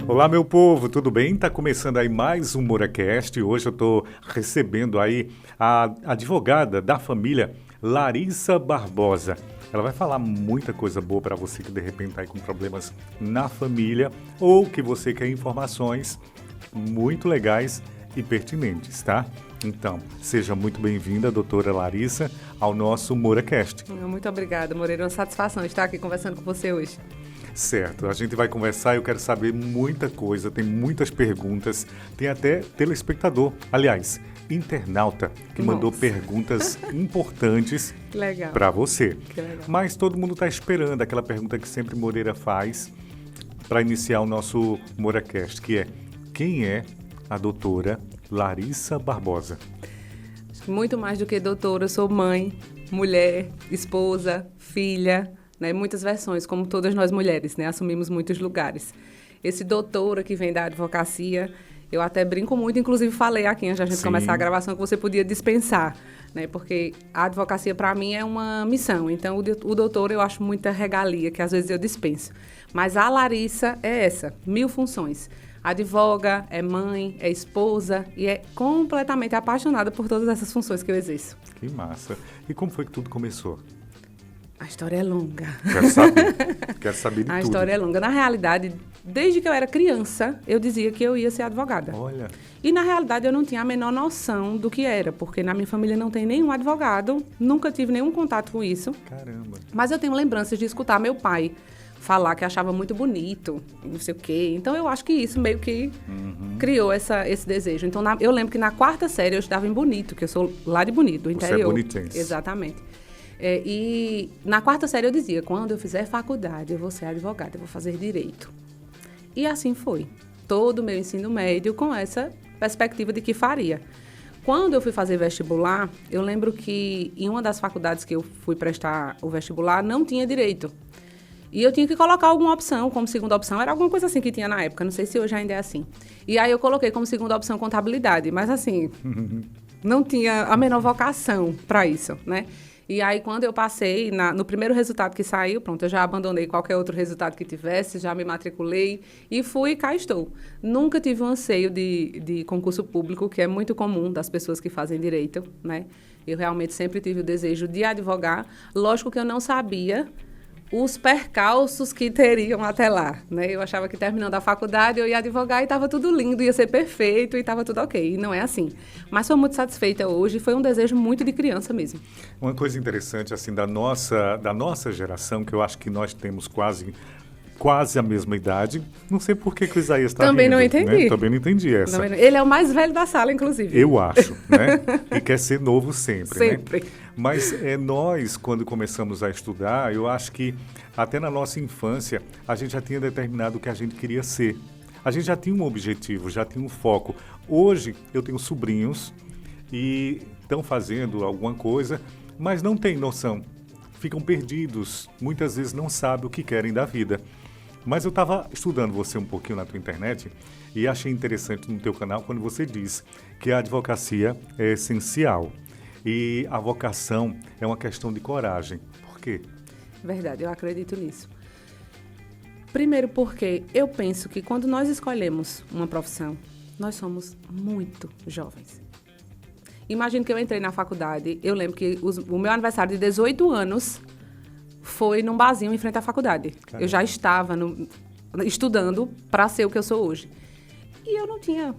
Olá, meu povo, tudo bem? Tá começando aí mais um MoraCast. Hoje eu tô recebendo aí a advogada da família, Larissa Barbosa. Ela vai falar muita coisa boa para você que de repente tá aí com problemas na família ou que você quer informações muito legais e pertinentes, tá? Então, seja muito bem-vinda, doutora Larissa, ao nosso MoraCast. Muito obrigada, Moreira. É uma satisfação estar aqui conversando com você hoje. Certo, a gente vai conversar, eu quero saber muita coisa, tem muitas perguntas, tem até telespectador, aliás, internauta, que mandou perguntas importantes para você. Que legal. Mas todo mundo está esperando aquela pergunta que sempre Moreira faz para iniciar o nosso MoraCast, que é: quem é a doutora Larissa Barbosa? Muito mais do que doutora, eu sou mãe, mulher, esposa, filha, né? Muitas versões, como todas nós mulheres, né? Assumimos muitos lugares. Esse doutora que vem da advocacia, eu até brinco muito, inclusive falei aqui antes da gente começar a gravação que você podia dispensar, né? Porque a advocacia para mim é uma missão, então o doutor eu acho muita regalia, que às vezes eu dispenso. Mas a Larissa é essa, 1000 funções. Advoga, é mãe, é esposa e é completamente apaixonada por todas essas funções que eu exerço. Que massa! E como foi que tudo começou? A história é longa. Quero saber de tudo. A história é longa. Na realidade, desde que eu era criança, eu dizia que eu ia ser advogada. Olha. E, na realidade, eu não tinha a menor noção do que era, porque na minha família não tem nenhum advogado, nunca tive nenhum contato com isso. Caramba. Mas eu tenho lembranças de escutar meu pai falar que achava muito bonito, não sei o quê. Então, eu acho que isso meio que criou esse desejo. Então, eu lembro que na 4ª série eu estudava em Bonito, que eu sou lá de Bonito, do interior. Você é bonitense. Exatamente. E na 4ª série eu dizia: quando eu fizer faculdade, eu vou ser advogada, eu vou fazer direito. E assim foi. Todo o meu ensino médio com essa perspectiva de que faria. Quando eu fui fazer vestibular, eu lembro que em uma das faculdades que eu fui prestar o vestibular, não tinha direito. E eu tinha que colocar alguma opção, como segunda opção, era alguma coisa assim que tinha na época, não sei se hoje ainda é assim. E aí eu coloquei como segunda opção contabilidade, mas assim, não tinha a menor vocação para isso, né? E aí, quando eu passei, no primeiro resultado que saiu, pronto, eu já abandonei qualquer outro resultado que tivesse, já me matriculei e fui e cá estou. Nunca tive um anseio de concurso público, que é muito comum das pessoas que fazem direito, né? Eu realmente sempre tive o desejo de advogar. Lógico que eu não sabia os percalços que teriam até lá, né? Eu achava que terminando a faculdade eu ia advogar e estava tudo lindo, ia ser perfeito e estava tudo ok. E não é assim. Mas sou muito satisfeita hoje, foi um desejo muito de criança mesmo. Uma coisa interessante, assim, da nossa geração, que eu acho que nós temos quase a mesma idade. Não sei por que o Isaías está rindo. Também não entendi. Né? Também não entendi essa. Ele é o mais velho da sala, inclusive. Eu acho, né? E quer ser novo sempre, Sempre. Né? Mas nós, quando começamos a estudar, eu acho que até na nossa infância, a gente já tinha determinado o que a gente queria ser. A gente já tinha um objetivo, já tinha um foco. Hoje, eu tenho sobrinhos e estão fazendo alguma coisa, mas não têm noção. Ficam perdidos, muitas vezes não sabem o que querem da vida. Mas eu estava estudando você um pouquinho na tua internet e achei interessante no teu canal quando você diz que a advocacia é essencial e a vocação é uma questão de coragem. Por quê? Verdade, eu acredito nisso. Primeiro porque eu penso que quando nós escolhemos uma profissão, nós somos muito jovens. Imagino que eu entrei na faculdade, eu lembro que o meu aniversário de 18 anos foi num barzinho em frente à faculdade. Caramba. Eu já estava estudando para ser o que eu sou hoje. E eu não tinha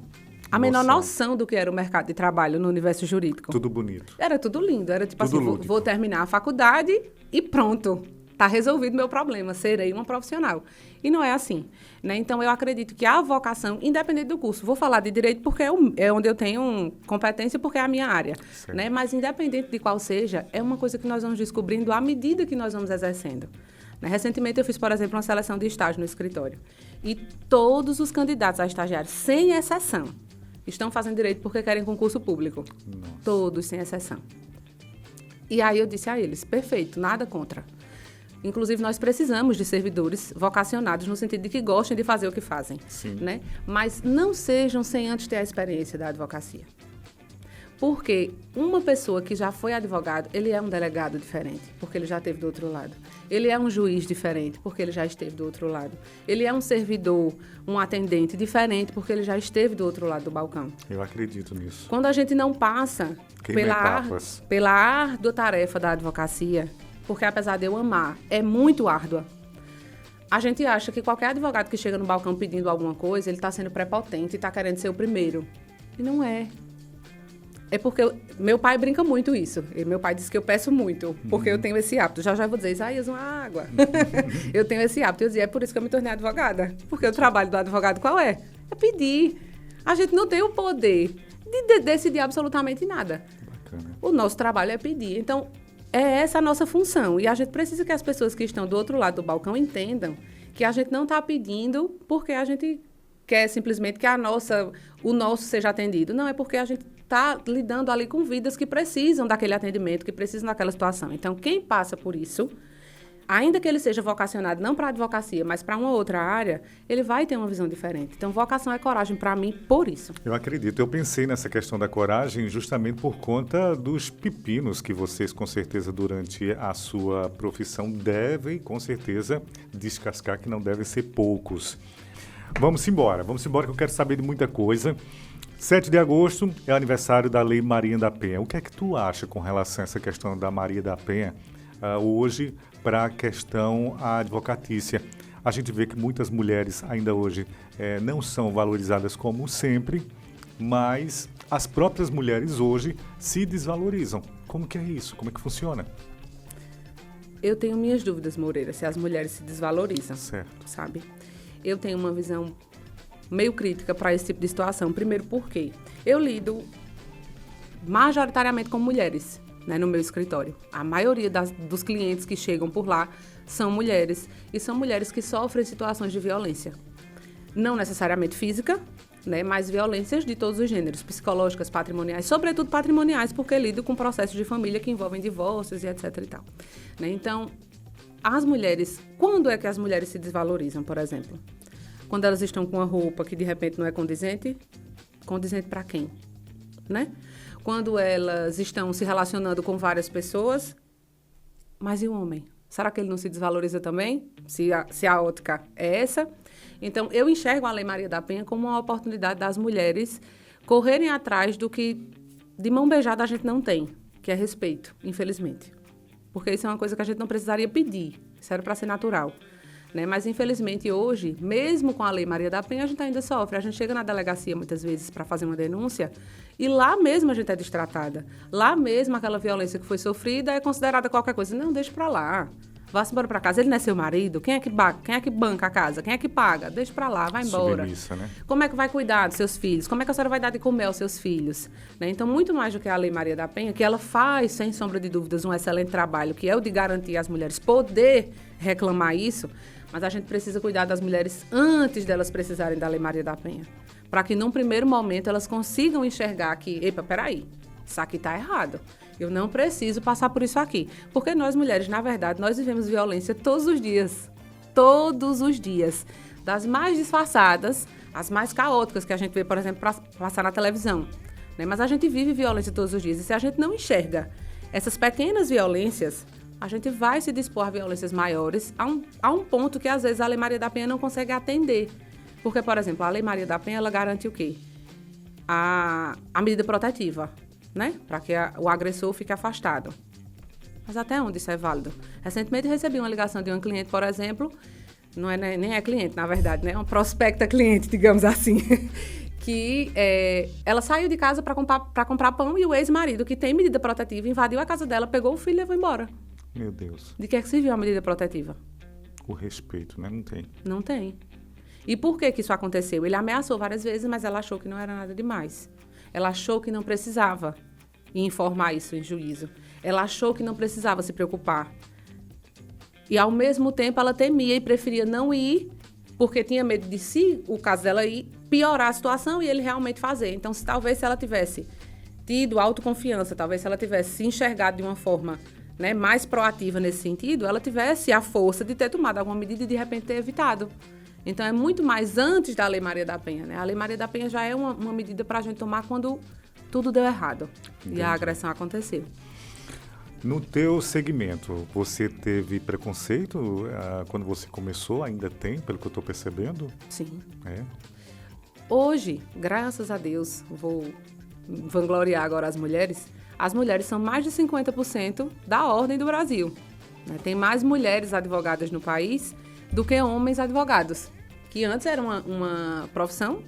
a menor noção do que era o mercado de trabalho no universo jurídico. Tudo bonito. Era tudo lindo. Era tipo tudo assim, vou terminar a faculdade e pronto. Está resolvido o meu problema, serei uma profissional. E não é assim, né? Então, eu acredito que a vocação, independente do curso, vou falar de direito porque é onde eu tenho competência, porque é a minha área, né? Mas independente de qual seja, é uma coisa que nós vamos descobrindo à medida que nós vamos exercendo. Né? Recentemente, eu fiz, por exemplo, uma seleção de estágio no escritório. E todos os candidatos a estagiários, sem exceção, estão fazendo direito porque querem concurso público. Nossa. Todos, sem exceção. E aí eu disse a eles, perfeito, nada contra. Inclusive, nós precisamos de servidores vocacionados no sentido de que gostem de fazer o que fazem. Sim. Né? Mas não sejam sem antes ter a experiência da advocacia. Porque uma pessoa que já foi advogado, ele é um delegado diferente, porque ele já esteve do outro lado. Ele é um juiz diferente, porque ele já esteve do outro lado. Ele é um servidor, um atendente diferente, porque ele já esteve do outro lado do balcão. Eu acredito nisso. Quando a gente não passa pela árdua tarefa da advocacia, porque apesar de eu amar, é muito árdua, a gente acha que qualquer advogado que chega no balcão pedindo alguma coisa, ele está sendo prepotente e está querendo ser o primeiro. E não é. É porque meu pai brinca muito isso. E meu pai diz que eu peço muito, porque eu tenho esse hábito. Já vou dizer, Isaías, uma água. Eu tenho esse hábito. Eu dizia, é por isso que eu me tornei advogada. Porque o trabalho do advogado qual é? É pedir. A gente não tem o poder de decidir absolutamente nada. Bacana. O nosso trabalho é pedir. Então, é essa a nossa função. E a gente precisa que as pessoas que estão do outro lado do balcão entendam que a gente não está pedindo porque a gente quer simplesmente que o nosso seja atendido. Não, é porque a gente está lidando ali com vidas que precisam daquele atendimento, que precisam daquela situação. Então, quem passa por isso, ainda que ele seja vocacionado não para a advocacia, mas para uma outra área, ele vai ter uma visão diferente. Então, vocação é coragem para mim por isso. Eu acredito. Eu pensei nessa questão da coragem justamente por conta dos pepinos que vocês, com certeza, durante a sua profissão, devem, com certeza, descascar, que não devem ser poucos. Vamos embora que eu quero saber de muita coisa. 7 de agosto é aniversário da Lei Maria da Penha. O que é que tu acha com relação a essa questão da Maria da Penha hoje para a questão advocatícia? A gente vê que muitas mulheres ainda hoje não são valorizadas como sempre, mas as próprias mulheres hoje se desvalorizam. Como que é isso? Como é que funciona? Eu tenho minhas dúvidas, Moreira, se as mulheres se desvalorizam, certo, sabe? Eu tenho uma visão meio crítica para esse tipo de situação. Primeiro, porque eu lido majoritariamente com mulheres, né, no meu escritório. A maioria dos clientes que chegam por lá são mulheres, e são mulheres que sofrem situações de violência. Não necessariamente física, né, mas violências de todos os gêneros, psicológicas, patrimoniais, sobretudo patrimoniais, porque lido com processos de família que envolvem divórcios e etc. e tal. Né? Então, as mulheres, quando é que as mulheres se desvalorizam, por exemplo? Quando elas estão com uma roupa que de repente não é condizente para quem? Né? Quando elas estão se relacionando com várias pessoas, mas e o homem? Será que ele não se desvaloriza também? Se a ótica é essa? Então, eu enxergo a Lei Maria da Penha como uma oportunidade das mulheres correrem atrás do que de mão beijada a gente não tem, que é respeito, infelizmente. Porque isso é uma coisa que a gente não precisaria pedir, isso era para ser natural. Né? Mas, infelizmente, hoje, mesmo com a Lei Maria da Penha, a gente ainda sofre. A gente chega na delegacia, muitas vezes, para fazer uma denúncia, e lá mesmo a gente é destratada. Lá mesmo, aquela violência que foi sofrida é considerada qualquer coisa. Não, deixa para lá. Vá-se embora para casa. Ele não é seu marido? Quem é que banca a casa? Quem é que paga? Deixa para lá, vai embora. Submissa, né? Como é que vai cuidar dos seus filhos? Como é que a senhora vai dar de comer aos seus filhos? Né? Então, muito mais do que a Lei Maria da Penha, que ela faz, sem sombra de dúvidas, um excelente trabalho, que é o de garantir às mulheres poder reclamar isso, mas a gente precisa cuidar das mulheres antes delas precisarem da Lei Maria da Penha. Para que, num primeiro momento, elas consigam enxergar que, epa, peraí, isso aqui está errado. Eu não preciso passar por isso aqui. Porque nós, mulheres, na verdade, nós vivemos violência todos os dias. Todos os dias. Das mais disfarçadas, as mais caóticas que a gente vê, por exemplo, passar na televisão. Né? Mas a gente vive violência todos os dias. E se a gente não enxerga essas pequenas violências, a gente vai se dispor a violências maiores a um ponto que, às vezes, a Lei Maria da Penha não consegue atender. Porque, por exemplo, a Lei Maria da Penha, ela garante o quê? A medida protetiva, né? Para que o agressor fique afastado. Mas até onde isso é válido? Recentemente recebi uma ligação de uma cliente, por exemplo, nem é cliente, na verdade, né? É uma prospecta cliente, digamos assim, que ela saiu de casa para comprar pão e o ex-marido, que tem medida protetiva, invadiu a casa dela, pegou o filho e levou embora. Meu Deus. De que é que serviu a medida protetiva? O respeito, né? Não tem. Não tem. E por que isso aconteceu? Ele ameaçou várias vezes, mas ela achou que não era nada demais. Ela achou que não precisava informar isso em juízo. Ela achou que não precisava se preocupar. E, ao mesmo tempo, ela temia e preferia não ir, porque tinha medo de, se o caso dela ir, piorar a situação e ele realmente fazer. Então, talvez se ela tivesse tido autoconfiança, talvez se ela tivesse se enxergado de uma forma, né, mais proativa nesse sentido, ela tivesse a força de ter tomado alguma medida e de repente ter evitado. Então é muito mais antes da Lei Maria da Penha, né? A Lei Maria da Penha já é uma medida para a gente tomar quando tudo deu errado. Entendi. E a agressão aconteceu. No teu segmento, você teve preconceito quando você começou? Ainda tem, pelo que eu estou percebendo? Sim. É. Hoje, graças a Deus, vou vangloriar agora as mulheres são mais de 50% da ordem do Brasil. Né? Tem mais mulheres advogadas no país do que homens advogados, que antes era uma profissão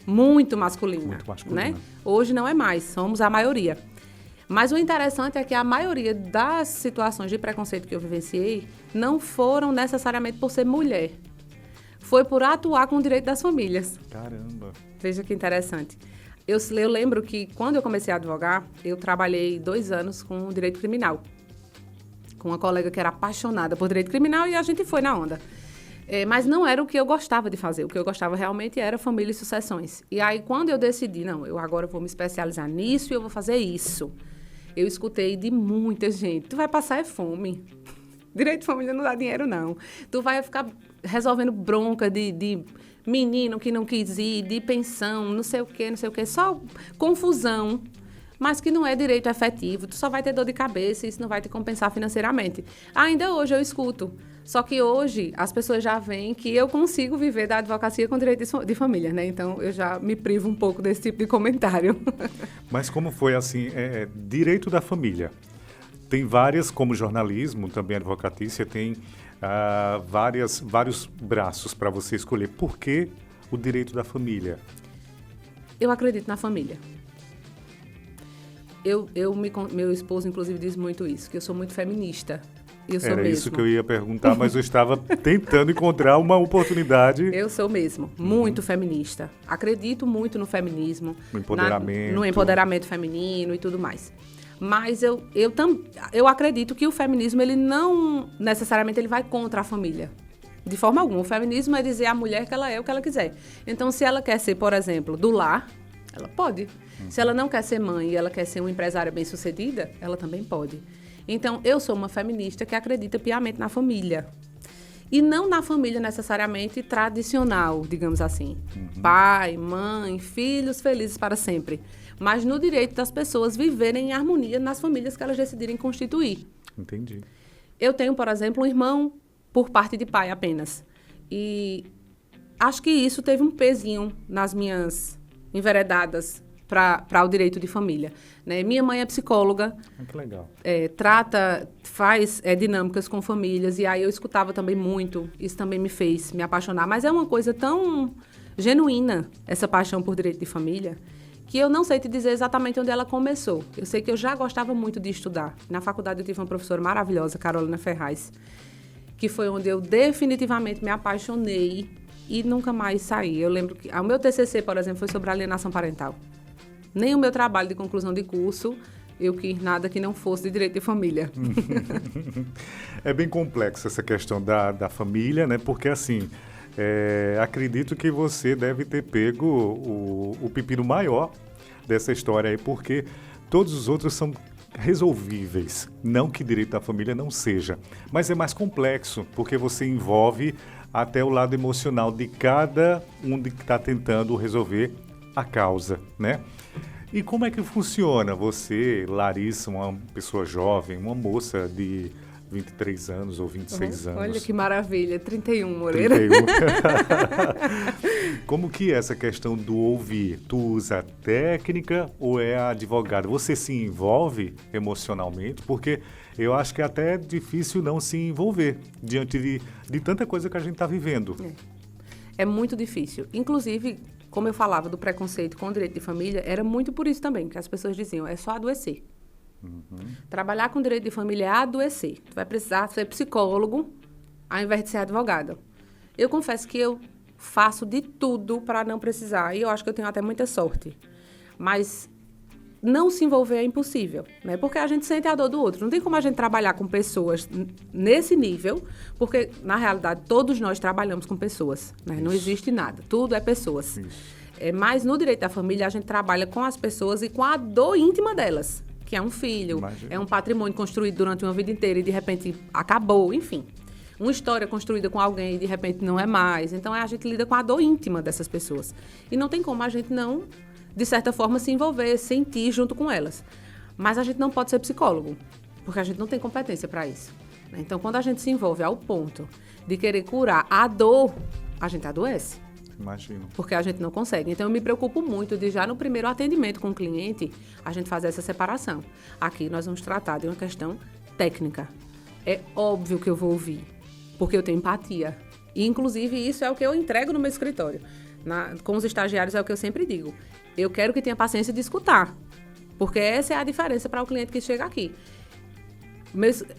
muito masculina. Muito masculina. Né? Hoje não é mais, somos a maioria. Mas o interessante é que a maioria das situações de preconceito que eu vivenciei não foram necessariamente por ser mulher. Foi por atuar com o direito das famílias. Caramba! Veja que interessante. Eu lembro que quando eu comecei a advogar, eu trabalhei 2 anos com o direito criminal. Com uma colega que era apaixonada por direito criminal e a gente foi na onda. Mas não era o que eu gostava de fazer. O que eu gostava realmente era família e sucessões. E aí, quando eu decidi, não, eu agora vou me especializar nisso e eu vou fazer isso. Eu escutei de muita gente, tu vai passar fome. Direito de família não dá dinheiro, não. Tu vai ficar resolvendo bronca de menino que não quis ir, de pensão, não sei o quê, só confusão. Mas que não é direito efetivo, tu só vai ter dor de cabeça e isso não vai te compensar financeiramente. Ainda hoje eu escuto, só que hoje as pessoas já veem que eu consigo viver da advocacia com direito de família, né? Então eu já me privo um pouco desse tipo de comentário. Mas como foi assim, direito da família? Tem várias, como jornalismo, também advocatícia, tem vários braços para você escolher. Por que o direito da família? Eu acredito na família. Meu esposo, inclusive, diz muito isso, que eu sou muito feminista. Eu sou Era mesmo. Isso que eu ia perguntar, mas eu estava tentando encontrar uma oportunidade. Eu sou mesmo, muito feminista. Acredito muito no feminismo. No empoderamento. No empoderamento feminino e tudo mais. Mas eu acredito que o feminismo, ele não necessariamente ele vai contra a família. De forma alguma. O feminismo é dizer à mulher que ela é o que ela quiser. Então, se ela quer ser, por exemplo, do lar, ela pode. Se ela não quer ser mãe e ela quer ser uma empresária bem-sucedida, ela também pode. Então, eu sou uma feminista que acredita piamente na família. E não na família necessariamente tradicional, digamos assim. Pai, mãe, filhos felizes para sempre. Mas no direito das pessoas viverem em harmonia nas famílias que elas decidirem constituir. Entendi. Eu tenho, por exemplo, um irmão por parte de pai apenas. E acho que isso teve um pezinho nas minhas enveredadas para o direito de família. Né? Minha mãe é psicóloga. Que legal. Faz dinâmicas com famílias, e aí eu escutava também muito. Isso também me fez me apaixonar. Mas é uma coisa tão genuína, essa paixão por direito de família, que eu não sei te dizer exatamente onde ela começou. Eu sei que eu já gostava muito de estudar. Na faculdade eu tive uma professora maravilhosa, Carolina Ferraz, que foi onde eu definitivamente me apaixonei e nunca mais saí. Eu lembro que o meu TCC, por exemplo, foi sobre alienação parental. Nem o meu trabalho de conclusão de curso, eu quis nada que não fosse de direito de família. É bem complexa essa questão da família, né? Porque, assim, acredito que você deve ter pego o pepino maior dessa história aí, porque todos os outros são resolvíveis. Não que direito da família não seja, mas é mais complexo, porque você envolve até o lado emocional de cada um que está tentando resolver a causa, né? E como é que funciona? Você, Larissa, uma pessoa jovem, uma moça de 23 anos ou 26 anos. Olha que maravilha, 31, Moreira. 31. Como que é essa questão do ouvir? Tu usa a técnica ou é a advogada? Você se envolve emocionalmente? Porque eu acho que é até difícil não se envolver diante de tanta coisa que a gente está vivendo. É muito difícil. Inclusive, como eu falava do preconceito com o direito de família, era muito por isso também, que as pessoas diziam, é só adoecer. Trabalhar com direito de família é adoecer. Tu vai precisar ser psicólogo ao invés de ser advogado. Eu confesso que eu faço de tudo para não precisar, e eu acho que eu tenho até muita sorte. Mas não se envolver é impossível, né? Porque a gente sente a dor do outro. Não tem como a gente trabalhar com pessoas nesse nível, porque, na realidade, todos nós trabalhamos com pessoas, né? Não existe nada. Tudo é pessoas. Mas no direito da família, a gente trabalha com as pessoas e com a dor íntima delas, que é um filho, Imagina. é um patrimônio construído durante uma vida inteira e de repente acabou, enfim. Uma história construída com alguém e de repente não é mais. Então, a gente lida com a dor íntima dessas pessoas. E não tem como a gente não, de certa forma, se envolver, sentir junto com elas. Mas a gente não pode ser psicólogo, porque a gente não tem competência para isso. Então, quando a gente se envolve ao ponto de querer curar a dor, a gente adoece. Imagino. Porque a gente não consegue. Então, eu me preocupo muito de já no primeiro atendimento com o cliente, a gente fazer essa separação. Aqui nós vamos tratar de uma questão técnica. É óbvio que eu vou ouvir, porque eu tenho empatia. E, inclusive, isso é o que eu entrego no meu escritório. Com os estagiários é o que eu sempre digo. Eu quero que tenha paciência de escutar, porque essa é a diferença para o cliente que chega aqui.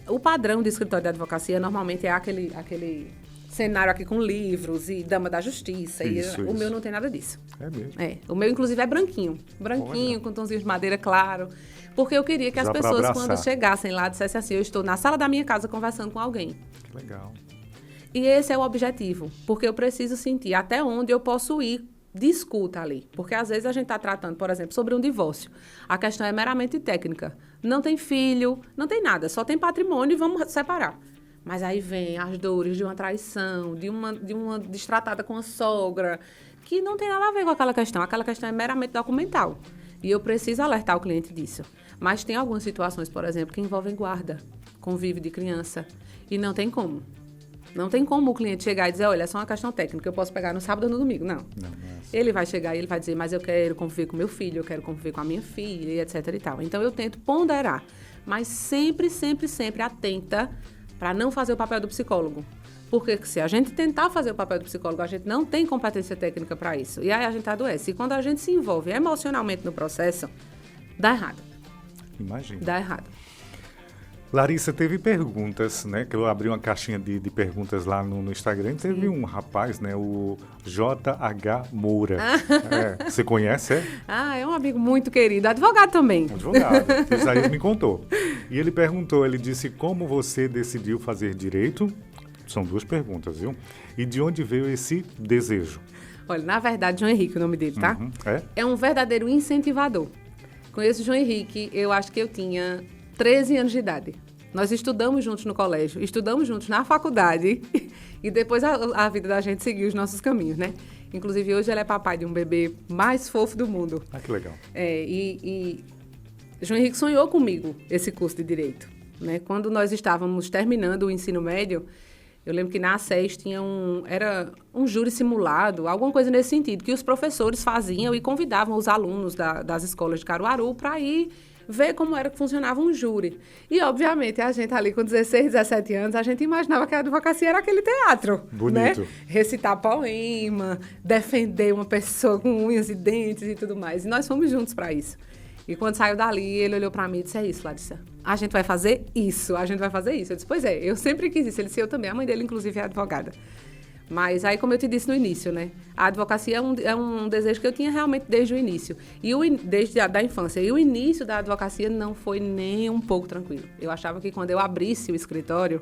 O padrão de escritório de advocacia normalmente é aquele cenário aqui com livros e dama da justiça. Isso. O meu não tem nada disso. É mesmo. O meu, inclusive, é branquinho. Branquinho, com tonzinhos de madeira claro. Porque eu queria que as pessoas, quando chegassem lá, dissessem assim, eu estou na sala da minha casa conversando com alguém. Que legal. E esse é o objetivo. Porque eu preciso sentir até onde eu posso ir de escuta ali. Porque, às vezes, a gente está tratando, por exemplo, sobre um divórcio. A questão é meramente técnica. Não tem filho, não tem nada. Só tem patrimônio e vamos separar. Mas aí vem as dores de uma traição, de uma destratada com a sogra, que não tem nada a ver com aquela questão. Aquela questão é meramente documental. E eu preciso alertar o cliente disso. Mas tem algumas situações, por exemplo, que envolvem guarda, convívio de criança. E não tem como. Não tem como o cliente chegar e dizer, olha, é só uma questão técnica, eu posso pegar no sábado ou no domingo. Não. Não é assim. Ele vai chegar e ele vai dizer, mas eu quero conviver com meu filho, eu quero conviver com a minha filha, e etc e tal. Então, eu tento ponderar, mas sempre, sempre, sempre atenta para não fazer o papel do psicólogo. Porque se a gente tentar fazer o papel do psicólogo, a gente não tem competência técnica para isso. E aí a gente adoece. E quando a gente se envolve emocionalmente no processo, dá errado. Imagina. Dá errado. Larissa, teve perguntas, né? Que eu abri uma caixinha de perguntas lá no Instagram. Teve um rapaz, né? O JH Moura. Você conhece, é? É um amigo muito querido. Advogado também. Advogado. Isso aí ele me contou. E ele perguntou, ele disse, como você decidiu fazer direito? São 2 perguntas, viu? E de onde veio esse desejo? Olha, na verdade, João Henrique, o nome dele, tá? É um verdadeiro incentivador. Conheço o João Henrique, eu acho que eu tinha 13 anos de idade. Nós estudamos juntos no colégio, estudamos juntos na faculdade e depois a vida da gente seguiu os nossos caminhos, né? Inclusive, hoje ele é papai de um bebê mais fofo do mundo. Ah, que legal. E João Henrique sonhou comigo esse curso de Direito, né? Quando nós estávamos terminando o ensino médio, eu lembro que na ACES era um júri simulado, alguma coisa nesse sentido, que os professores faziam e convidavam os alunos das escolas de Caruaru para ir ver como era que funcionava um júri. E, obviamente, a gente ali com 16, 17 anos, a gente imaginava que a advocacia era aquele teatro. Bonito. Né? Recitar poema, defender uma pessoa com unhas e dentes e tudo mais. E nós fomos juntos para isso. E quando saiu dali, ele olhou para mim e disse, é isso, Larissa. A gente vai fazer isso, a gente vai fazer isso. Eu disse, pois é, eu sempre quis isso. Ele disse, eu também. A mãe dele, inclusive, é advogada. Mas aí, como eu te disse no início, né? A advocacia é um desejo que eu tinha realmente desde o início. Desde a infância. E o início da advocacia não foi nem um pouco tranquilo. Eu achava que quando eu abrisse o escritório,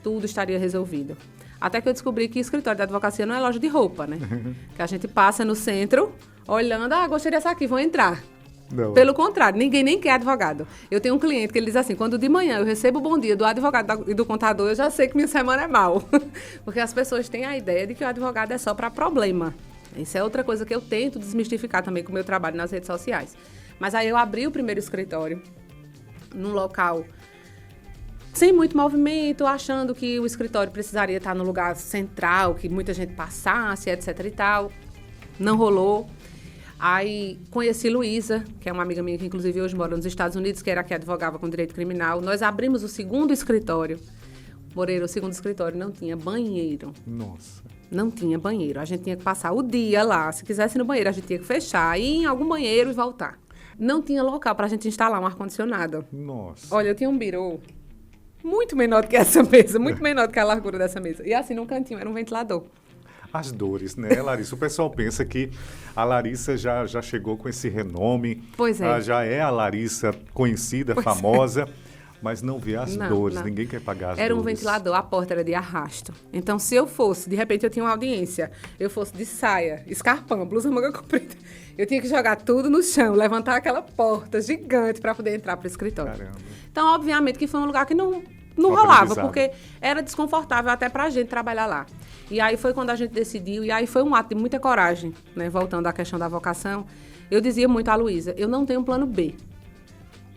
tudo estaria resolvido. Até que eu descobri que o escritório da advocacia não é loja de roupa, né? Que a gente passa no centro, olhando, gostei dessa aqui, vou entrar. Não. Pelo contrário, ninguém nem quer advogado. Eu tenho um cliente que ele diz assim, quando de manhã eu recebo o bom dia do advogado e do contador, eu já sei que minha semana é mal. Porque as pessoas têm a ideia de que o advogado é só para problema. Isso é outra coisa que eu tento desmistificar também com o meu trabalho nas redes sociais. Mas aí eu abri o primeiro escritório num local sem muito movimento, achando que o escritório precisaria estar no lugar central, que muita gente passasse, etc e tal. Não rolou. Aí conheci Luísa, que é uma amiga minha que inclusive hoje mora nos Estados Unidos, que era a que advogava com direito criminal. Nós abrimos o segundo escritório. Moreira, o segundo escritório não tinha banheiro. Nossa. Não tinha banheiro. A gente tinha que passar o dia lá. Se quisesse ir no banheiro, a gente tinha que fechar, ir em algum banheiro e voltar. Não tinha local para a gente instalar um ar-condicionado. Nossa. Olha, eu tinha um birô muito menor do que essa mesa, muito menor do que a largura dessa mesa. E assim, num cantinho, era um ventilador. As dores, né, Larissa? O pessoal pensa que a Larissa já chegou com esse renome. Pois é. Já é a Larissa conhecida, famosa. Mas não vê as Não, dores, não. ninguém quer pagar as dores. Era um ventilador, a porta era de arrasto. Então, se eu fosse, de repente eu tinha uma audiência, eu fosse de saia, escarpão, blusa manga comprida, eu tinha que jogar tudo no chão, levantar aquela porta gigante para poder entrar para o escritório. Caramba. Então, obviamente que foi um lugar que não Um rolava, aprendizado. porque era desconfortável até para a gente trabalhar lá. E aí foi quando a gente decidiu, e aí foi um ato de muita coragem, né? Voltando à questão da vocação, eu dizia muito à Luísa, eu não tenho um plano B.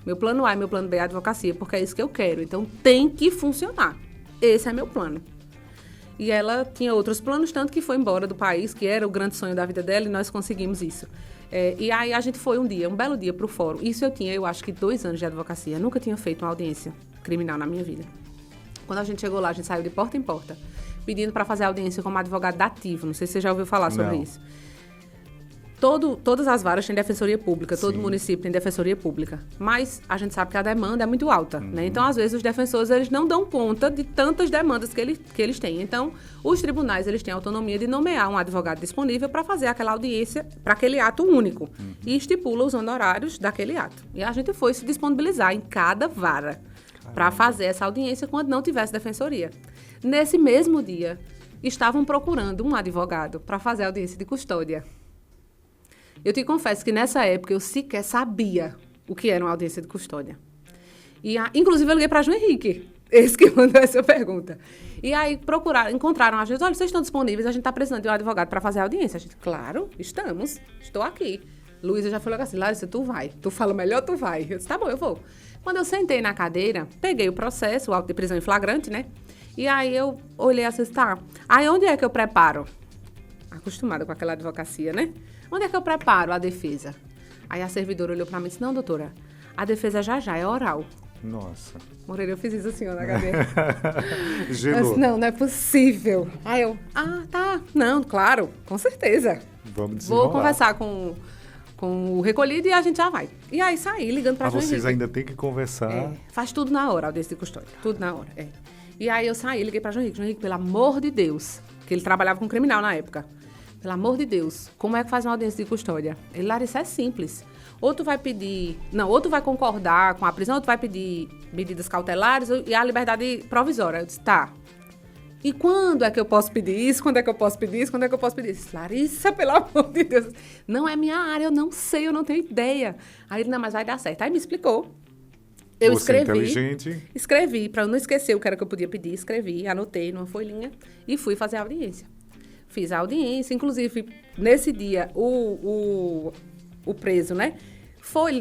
Meu plano A e meu plano B é a advocacia, porque é isso que eu quero. Então, tem que funcionar. Esse é meu plano. E ela tinha outros planos, tanto que foi embora do país, que era o grande sonho da vida dela, e nós conseguimos isso. E aí a gente foi um belo dia para o fórum. Isso eu tinha, eu acho que 2 anos de advocacia. Eu nunca tinha feito uma audiência criminal na minha vida. Quando a gente chegou lá, a gente saiu de porta em porta, pedindo para fazer audiência como advogado dativo. Não sei se você já ouviu falar sobre Não. isso. Todas as varas têm defensoria pública, todo Sim. município tem defensoria pública. Mas a gente sabe que a demanda é muito alta, né? Então, às vezes, os defensores eles não dão conta de tantas demandas que eles têm. Então, os tribunais eles têm a autonomia de nomear um advogado disponível para fazer aquela audiência para aquele ato único. E estipula os honorários daquele ato. E a gente foi se disponibilizar em cada vara para fazer essa audiência quando não tivesse defensoria. Nesse mesmo dia, estavam procurando um advogado para fazer a audiência de custódia. Eu te confesso que nessa época eu sequer sabia o que era uma audiência de custódia. Inclusive eu liguei para João Henrique, esse que mandou essa pergunta. E aí encontraram a gente, olha, vocês estão disponíveis, a gente está precisando de um advogado para fazer a audiência. A gente, claro, estamos, estou aqui. Luísa já falou assim, Larissa, tu vai. Tu fala melhor, tu vai. Eu disse, tá bom, eu vou. Quando eu sentei na cadeira, peguei o processo, o auto de prisão em flagrante, né? E aí eu olhei assim, tá, aí onde é que eu preparo? Acostumada com aquela advocacia, né? Onde é que eu preparo a defesa? Aí a servidora olhou pra mim e disse, não, doutora, a defesa já é oral. Nossa. Moreira, eu fiz isso assim, ó, na cadeira. Eu Gelou. disse, não é possível. Aí eu, tá, não, claro, com certeza. Vamos desenrolar. Vou conversar com o recolhido e a gente já vai. E aí saí ligando pra João Vocês Henrique. ainda têm que conversar. Faz tudo na hora, audiência de custódia. Tudo na hora, E aí eu saí, liguei pra João Henrique. João Henrique, pelo amor de Deus, que ele trabalhava com criminal na época. Pelo amor de Deus, como é que faz uma audiência de custódia? Ele, Larissa, é simples. Ou tu vai concordar com a prisão, ou tu vai pedir medidas cautelares e a liberdade provisória. Eu disse, tá. E quando é que eu posso pedir isso? Quando é que eu posso pedir isso? Quando é que eu posso pedir isso? Larissa, pelo amor de Deus. Não é minha área, eu não sei, eu não tenho ideia. Aí ele, não, mas vai dar certo. Aí me explicou. Eu Você é escrevi. inteligente. Escrevi, para eu não esquecer o que era que eu podia pedir. Escrevi, anotei numa folhinha e fui fazer a audiência. Fiz a audiência, inclusive, nesse dia, o preso, né?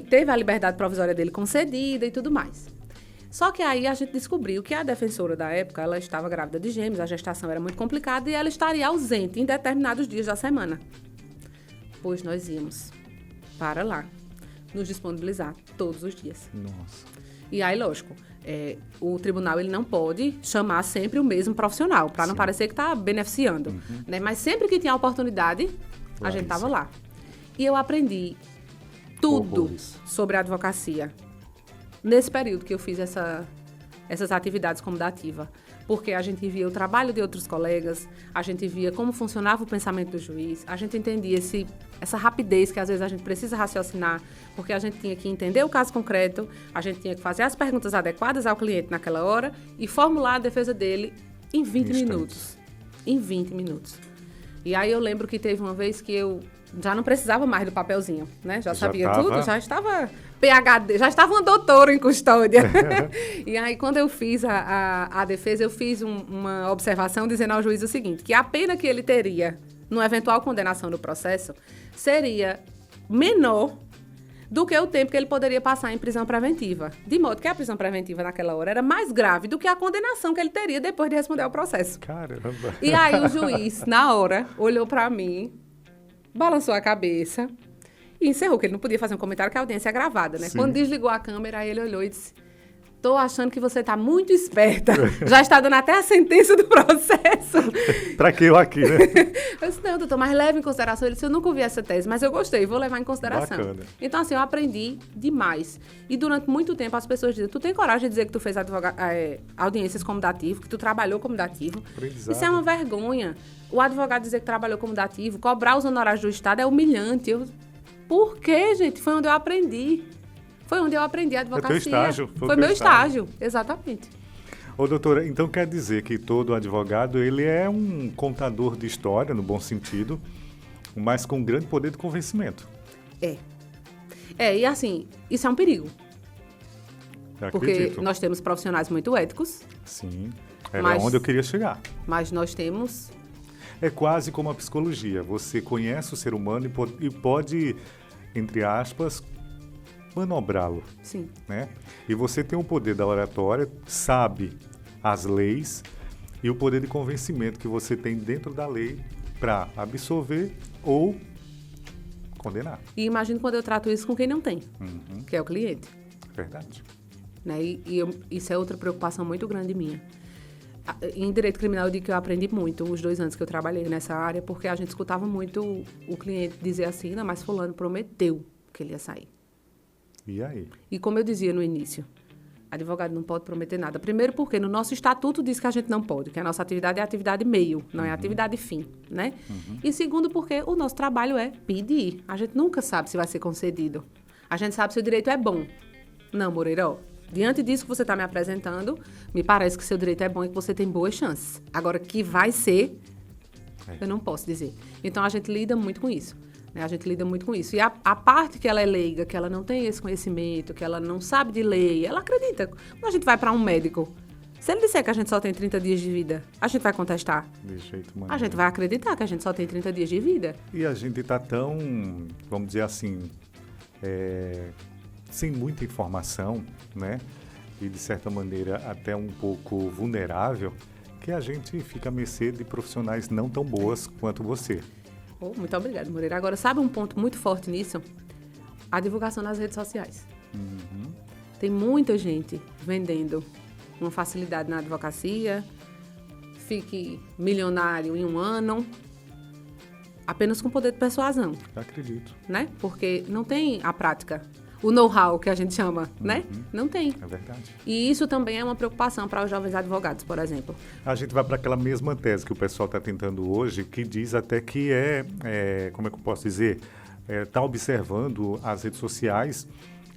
Teve a liberdade provisória dele concedida e tudo mais. Só que aí a gente descobriu que a defensora da época, ela estava grávida de gêmeos, a gestação era muito complicada e ela estaria ausente em determinados dias da semana. Pois nós íamos para lá, nos disponibilizar todos os dias. Nossa. E aí, lógico, o tribunal ele não pode chamar sempre o mesmo profissional, para não parecer que está beneficiando. Né? Mas sempre que tinha a oportunidade, a gente estava lá. E eu aprendi tudo Horrores. sobre a advocacia nesse período que eu fiz essas atividades como dativa. Porque a gente via o trabalho de outros colegas, a gente via como funcionava o pensamento do juiz, a gente entendia essa rapidez que às vezes a gente precisa raciocinar, porque a gente tinha que entender o caso concreto, a gente tinha que fazer as perguntas adequadas ao cliente naquela hora e formular a defesa dele em 20 minutos. Em 20 minutos. E aí eu lembro que teve uma vez que eu já não precisava mais do papelzinho, né? Já sabia tudo, já estava PhD, já estava uma doutora em custódia. E aí, quando eu fiz a defesa, eu fiz uma observação dizendo ao juiz o seguinte, que a pena que ele teria numa eventual condenação do processo seria menor do que o tempo que ele poderia passar em prisão preventiva. De modo que a prisão preventiva naquela hora era mais grave do que a condenação que ele teria depois de responder ao processo. Caramba. E aí o juiz, na hora, olhou para mim, balançou a cabeça e encerrou, que ele não podia fazer um comentário que a audiência é gravada, né? Sim. Quando desligou a câmera, aí ele olhou e disse, tô achando que você tá muito esperta. Já está dando até a sentença do processo. Pra que eu aqui, né? Eu disse, não, doutor, mas leve em consideração. Ele disse, eu nunca ouvi essa tese, mas eu gostei, vou levar em consideração. Bacana. Então, assim, eu aprendi demais. E durante muito tempo as pessoas dizem, tu tem coragem de dizer que tu fez audiências como dativo, que tu trabalhou como dativo? Aprendizado. Isso é uma vergonha. O advogado dizer que trabalhou como dativo, cobrar os honorários do Estado é humilhante. Por quê, gente? Foi onde eu aprendi. Foi onde eu aprendi a advocacia. teu estágio, foi meu estágio, exatamente. Ô, doutora, então quer dizer que todo advogado, ele é um contador de história, no bom sentido, mas com grande poder de convencimento. E assim, isso é um perigo. Porque Acredito. nós temos profissionais muito éticos. Sim, era Mas- onde eu queria chegar. Mas nós temos... É quase como a psicologia. Você conhece o ser humano e pode, entre aspas, manobrá-lo, Sim. né? E você tem o poder da oratória, sabe as leis e o poder de convencimento que você tem dentro da lei para absolver ou condenar. E imagino quando eu trato isso com quem não tem, Uhum, que é o cliente. verdade. Né? Isso é outra preocupação muito grande minha. Em direito criminal, eu digo que eu aprendi muito os 2 anos que eu trabalhei nessa área, porque a gente escutava muito o cliente dizer assim, não, mas fulano prometeu que ele ia sair. E aí? E como eu dizia no início, advogado não pode prometer nada. Primeiro porque no nosso estatuto diz que a gente não pode, que a nossa atividade é atividade meio, não é atividade fim, né? E segundo porque o nosso trabalho é pedir. A gente nunca sabe se vai ser concedido. A gente sabe se o direito é bom. Não, Moreira, ó, diante disso que você está me apresentando, me parece que seu direito é bom e que você tem boas chances. Agora, que vai ser, eu não posso dizer. Então, a gente lida muito com isso. Né? A gente lida muito com isso. E a parte que ela é leiga, que ela não tem esse conhecimento, que ela não sabe de lei, ela acredita. Quando a gente vai para um médico, se ele disser que a gente só tem 30 dias de vida, a gente vai contestar? De jeito A gente vai acreditar que a gente só tem 30 dias de vida. E a gente está tão, vamos dizer assim, sem muita informação, né? E de certa maneira até um pouco vulnerável, que a gente fica à mercê de profissionais não tão boas quanto você. Oh, muito obrigada, Moreira. Agora, sabe um ponto muito forte nisso? A divulgação nas redes sociais. Tem muita gente vendendo uma facilidade na advocacia, fique milionário em um ano, apenas com poder de persuasão, Acredito, né? Porque não tem a prática, o know-how que a gente chama, né? Não tem. é verdade. E isso também é uma preocupação para os jovens advogados, por exemplo. A gente vai para aquela mesma tese que o pessoal está tentando hoje, que diz até que como é que eu posso dizer, está observando as redes sociais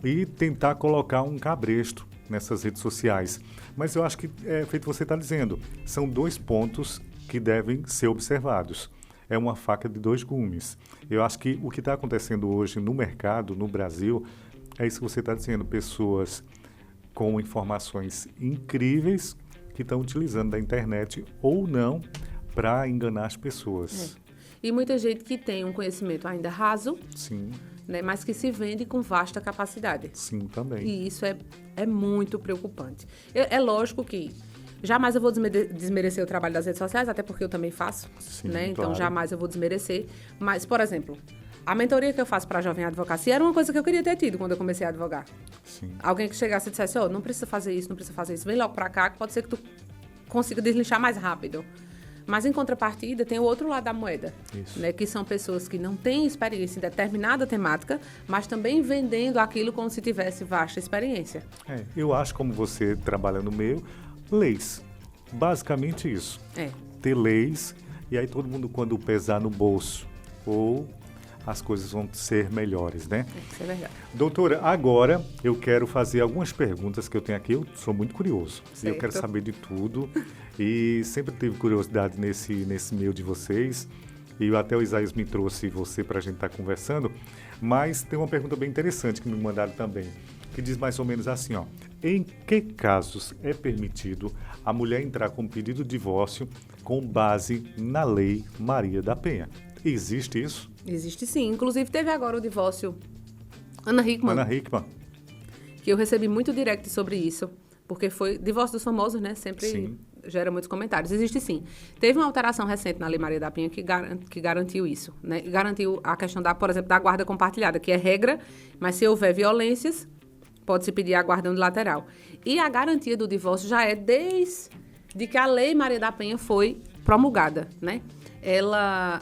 e tentar colocar um cabresto nessas redes sociais. Mas eu acho que, feito você está dizendo, são 2 pontos que devem ser observados. É uma faca de 2 gumes. Eu acho que o que está acontecendo hoje no mercado, no Brasil, é isso que você está dizendo, pessoas com informações incríveis que estão utilizando da internet ou não para enganar as pessoas. E muita gente que tem um conhecimento ainda raso, Sim, né? Mas que se vende com vasta capacidade. sim também. E isso é muito preocupante. É lógico que jamais eu vou desmerecer o trabalho das redes sociais, até porque eu também faço, Sim, né? Então, claro. jamais eu vou desmerecer. Mas, por exemplo, a mentoria que eu faço para a Jovem Advocacia era uma coisa que eu queria ter tido quando eu comecei a advogar. Sim, Alguém que chegasse e dissesse, não precisa fazer isso, não precisa fazer isso, vem logo para cá, que pode ser que tu consiga deslinchar mais rápido. Mas, em contrapartida, tem o outro lado da moeda, Isso. né? Que são pessoas que não têm experiência em determinada temática, mas também vendendo aquilo como se tivesse vasta experiência. eu acho, como você trabalha no meio, leis. Basicamente isso. Ter leis e aí todo mundo, quando pesar no bolso, ou as coisas vão ser melhores, né? Isso é verdade. Doutora, agora eu quero fazer algumas perguntas que eu tenho aqui. Eu sou muito curioso. E eu quero Certo. saber de tudo. E sempre tive curiosidade nesse meio de vocês. E até o Isaías me trouxe você para a gente estar conversando. Mas tem uma pergunta bem interessante que me mandaram também. Que diz mais ou menos assim, ó. Em que casos é permitido a mulher entrar com pedido de divórcio com base na Lei Maria da Penha? Existe isso? Existe sim. Inclusive, teve agora o divórcio Ana Hickman, Ana Hickman? que eu recebi muito direct sobre isso, porque foi divórcio dos famosos, né? Sempre Sim. gera muitos comentários. Existe sim. Teve uma alteração recente na Lei Maria da Penha que garantiu isso, né? E garantiu a questão, por exemplo, da guarda compartilhada, que é regra, mas se houver violências, pode-se pedir a guarda unilateral. E a garantia do divórcio já é desde que a Lei Maria da Penha foi promulgada, né? Ela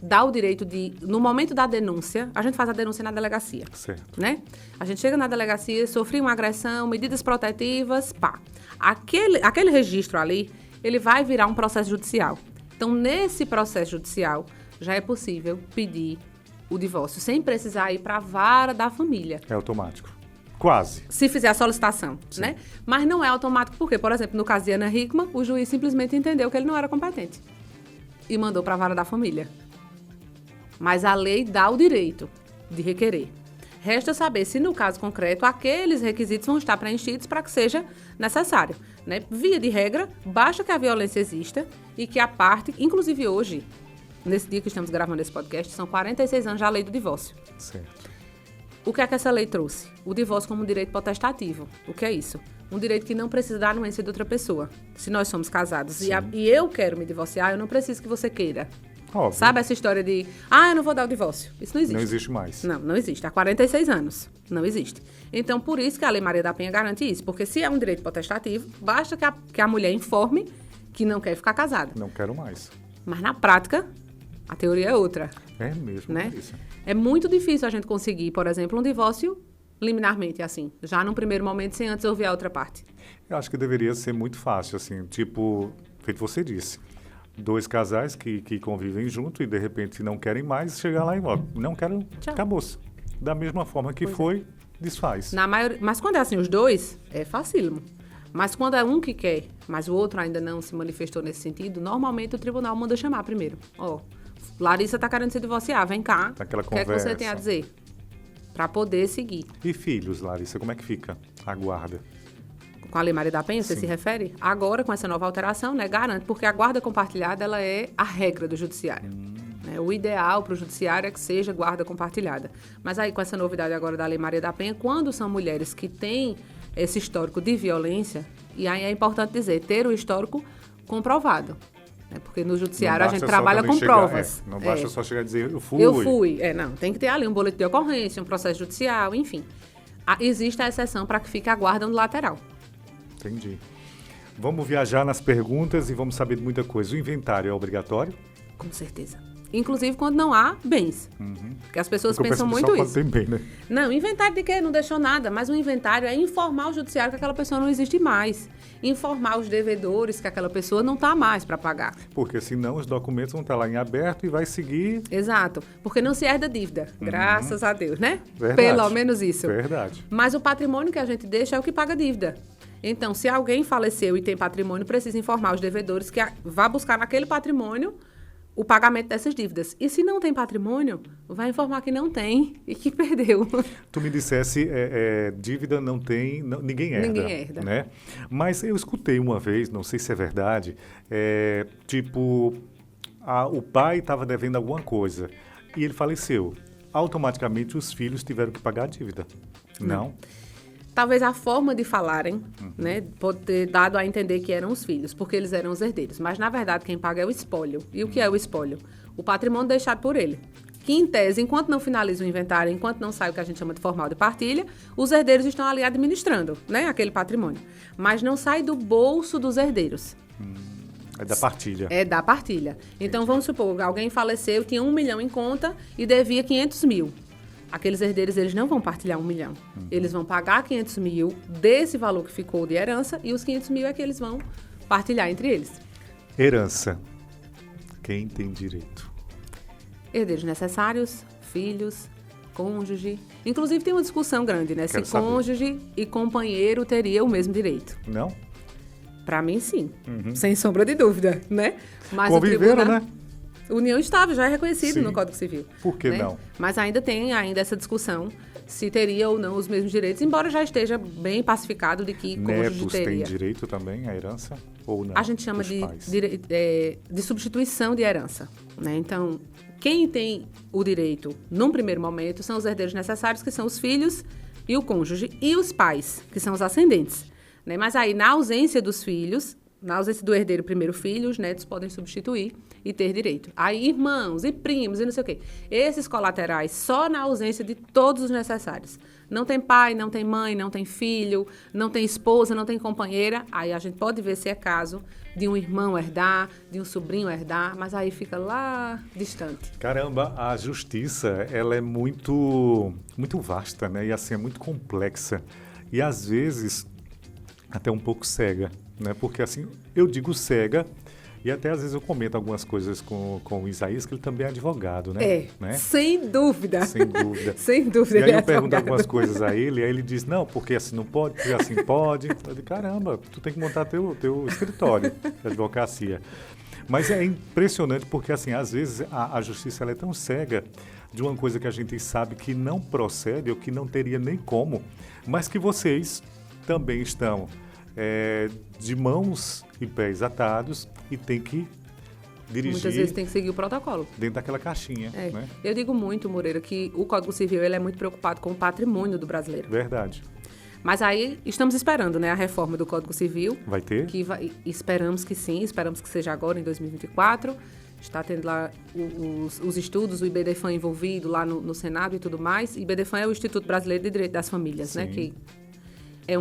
dá o direito de, no momento da denúncia, a gente faz a denúncia na delegacia, Certo. né? A gente chega na delegacia, sofreu uma agressão, medidas protetivas, pá. Aquele registro ali, ele vai virar um processo judicial. Então, nesse processo judicial, já é possível pedir o divórcio, sem precisar ir para a vara da família. É automático. Quase. Se fizer a solicitação, né? Mas não é automático, porque, por exemplo, no caso de Ana Hickman, o juiz simplesmente entendeu que ele não era competente e mandou para a vara da família. Mas a lei dá o direito de requerer. Resta saber se, no caso concreto, aqueles requisitos vão estar preenchidos para que seja necessário, né? Via de regra, basta que a violência exista e que a parte, inclusive hoje, nesse dia que estamos gravando esse podcast, são 46 anos da lei do divórcio. Certo. O que é que essa lei trouxe? O divórcio como um direito potestativo. O que é isso? Um direito que não precisa da anuência de outra pessoa. Se nós somos casados e eu quero me divorciar, eu não preciso que você queira. Óbvio. Sabe essa história de, eu não vou dar o divórcio? Isso não existe. Não existe mais. Não existe. Há 46 anos. Não existe. Então, por isso que a Lei Maria da Penha garante isso. Porque se é um direito potestativo, basta que a mulher informe que não quer ficar casada. Não quero mais. Mas na prática, a teoria é outra. É mesmo, Né? isso. É muito difícil a gente conseguir, por exemplo, um divórcio liminarmente, assim, já num primeiro momento, sem antes ouvir a outra parte. Eu acho que deveria ser muito fácil, assim, tipo, feito você disse. 2 casais que convivem junto e, de repente, não querem mais, chegar lá e volta. Não quero, Tchau. acabou-se. Da mesma forma que foi, desfaz. Mas quando é assim, os dois, é facílimo. Mas quando é um que quer, mas o outro ainda não se manifestou nesse sentido, normalmente o tribunal manda chamar primeiro. Larissa tá querendo se divorciar, vem cá. Aquela O que é que você conversa. tem a dizer? Para poder seguir. E filhos, Larissa, como é que fica a guarda? Com a Lei Maria da Penha, você se refere? Agora, com essa nova alteração, né, garante, porque a guarda compartilhada, ela é a regra do judiciário. Né? O ideal para o judiciário é que seja guarda compartilhada. Mas aí, com essa novidade agora da Lei Maria da Penha, quando são mulheres que têm esse histórico de violência, e aí é importante dizer, ter o histórico comprovado. Né? Porque no judiciário a gente trabalha com provas. Não basta só chegar e dizer, eu fui. Eu fui. Não, tem que ter ali um boletim de ocorrência, um processo judicial, enfim. Existe a exceção para que fique a guarda no lateral. Entendi. Vamos viajar nas perguntas e vamos saber de muita coisa. O inventário é obrigatório? Com certeza. Inclusive quando não há bens. Porque as pessoas pensam muito isso. Tem bem, né? Não, inventário de quê? Não deixou nada. Mas o inventário é informar o judiciário que aquela pessoa não existe mais. Informar os devedores que aquela pessoa não está mais para pagar. Porque senão os documentos vão estar lá em aberto e vai seguir... Exato. Porque não se herda dívida. Graças a Deus, né? Verdade. Pelo menos isso. Verdade. Mas o patrimônio que a gente deixa é o que paga a dívida. Então, se alguém faleceu e tem patrimônio, precisa informar os devedores que vá buscar naquele patrimônio o pagamento dessas dívidas. E se não tem patrimônio, vai informar que não tem e que perdeu. Tu me dissesse, dívida não tem, ninguém herda. Ninguém herda. Né? Mas eu escutei uma vez, não sei se é verdade, o pai estava devendo alguma coisa e ele faleceu. Automaticamente os filhos tiveram que pagar a dívida. Não? Talvez a forma de falarem, né, pode ter dado a entender que eram os filhos, porque eles eram os herdeiros. Mas, na verdade, quem paga é o espólio. E o que é o espólio? O patrimônio deixado por ele. Que, em tese, enquanto não finaliza o inventário, enquanto não sai o que a gente chama de formal de partilha, os herdeiros estão ali administrando, né, aquele patrimônio. Mas não sai do bolso dos herdeiros. É da partilha. É da partilha. Então, vamos supor, alguém faleceu, tinha 1 milhão em conta e devia 500 mil. Aqueles herdeiros, eles não vão partilhar 1 milhão. Eles vão pagar 500 mil desse valor que ficou de herança e os 500 mil é que eles vão partilhar entre eles. Herança. Quem tem direito? Herdeiros necessários, filhos, cônjuge. Inclusive, tem uma discussão grande, né? Quero se saber. cônjuge e companheiro teria o mesmo direito. Não? Para mim, sim. Sem sombra de dúvida, né? Mas Conviveram, né? União estável já é reconhecido Sim. no Código Civil. Por que né? não? Mas ainda tem essa discussão se teria ou não os mesmos direitos, embora já esteja bem pacificado de que cônjuge Netos teria. têm direito também à herança ou não? A gente chama Os de pais. substituição de herança. Né? Então, quem tem o direito, num primeiro momento, são os herdeiros necessários, que são os filhos e o cônjuge, e os pais, que são os ascendentes. Né? Mas aí, na ausência dos filhos, na ausência do herdeiro primeiro filho, os netos podem substituir e ter direito. Aí, irmãos e primos e não sei o quê. Esses colaterais, só na ausência de todos os necessários. Não tem pai, não tem mãe, não tem filho, não tem esposa, não tem companheira. Aí a gente pode ver se é caso de um irmão herdar, de um sobrinho herdar, mas aí fica lá distante. Caramba, a justiça, ela é muito vasta, né? E assim, é muito complexa. E às vezes, até um pouco cega, né? Porque assim, eu digo cega, E até às vezes eu comento algumas coisas com o Isaías, que ele também é advogado, né? Né? Sem dúvida. Sem dúvida. Sem dúvida. E aí eu pergunto algumas coisas a ele, e aí ele diz, não, porque assim não pode, porque assim pode. Eu digo, caramba, tu tem que montar teu escritório de advocacia. Mas é impressionante porque, assim, às vezes a justiça ela é tão cega de uma coisa que a gente sabe que não procede ou que não teria nem como, mas que vocês também estão de mãos e pés atados e tem que dirigir. Muitas vezes tem que seguir o protocolo. Dentro daquela caixinha, né? Eu digo muito, Moreira, que o Código Civil ele é muito preocupado com o patrimônio do brasileiro. Verdade. Mas aí estamos esperando, né, a reforma do Código Civil. Vai ter? Esperamos que sim, esperamos que seja agora, em 2024. Está tendo lá os estudos, o IBDFAM envolvido lá no Senado e tudo mais. IBDFAM é o Instituto Brasileiro de Direito das Famílias, né, que é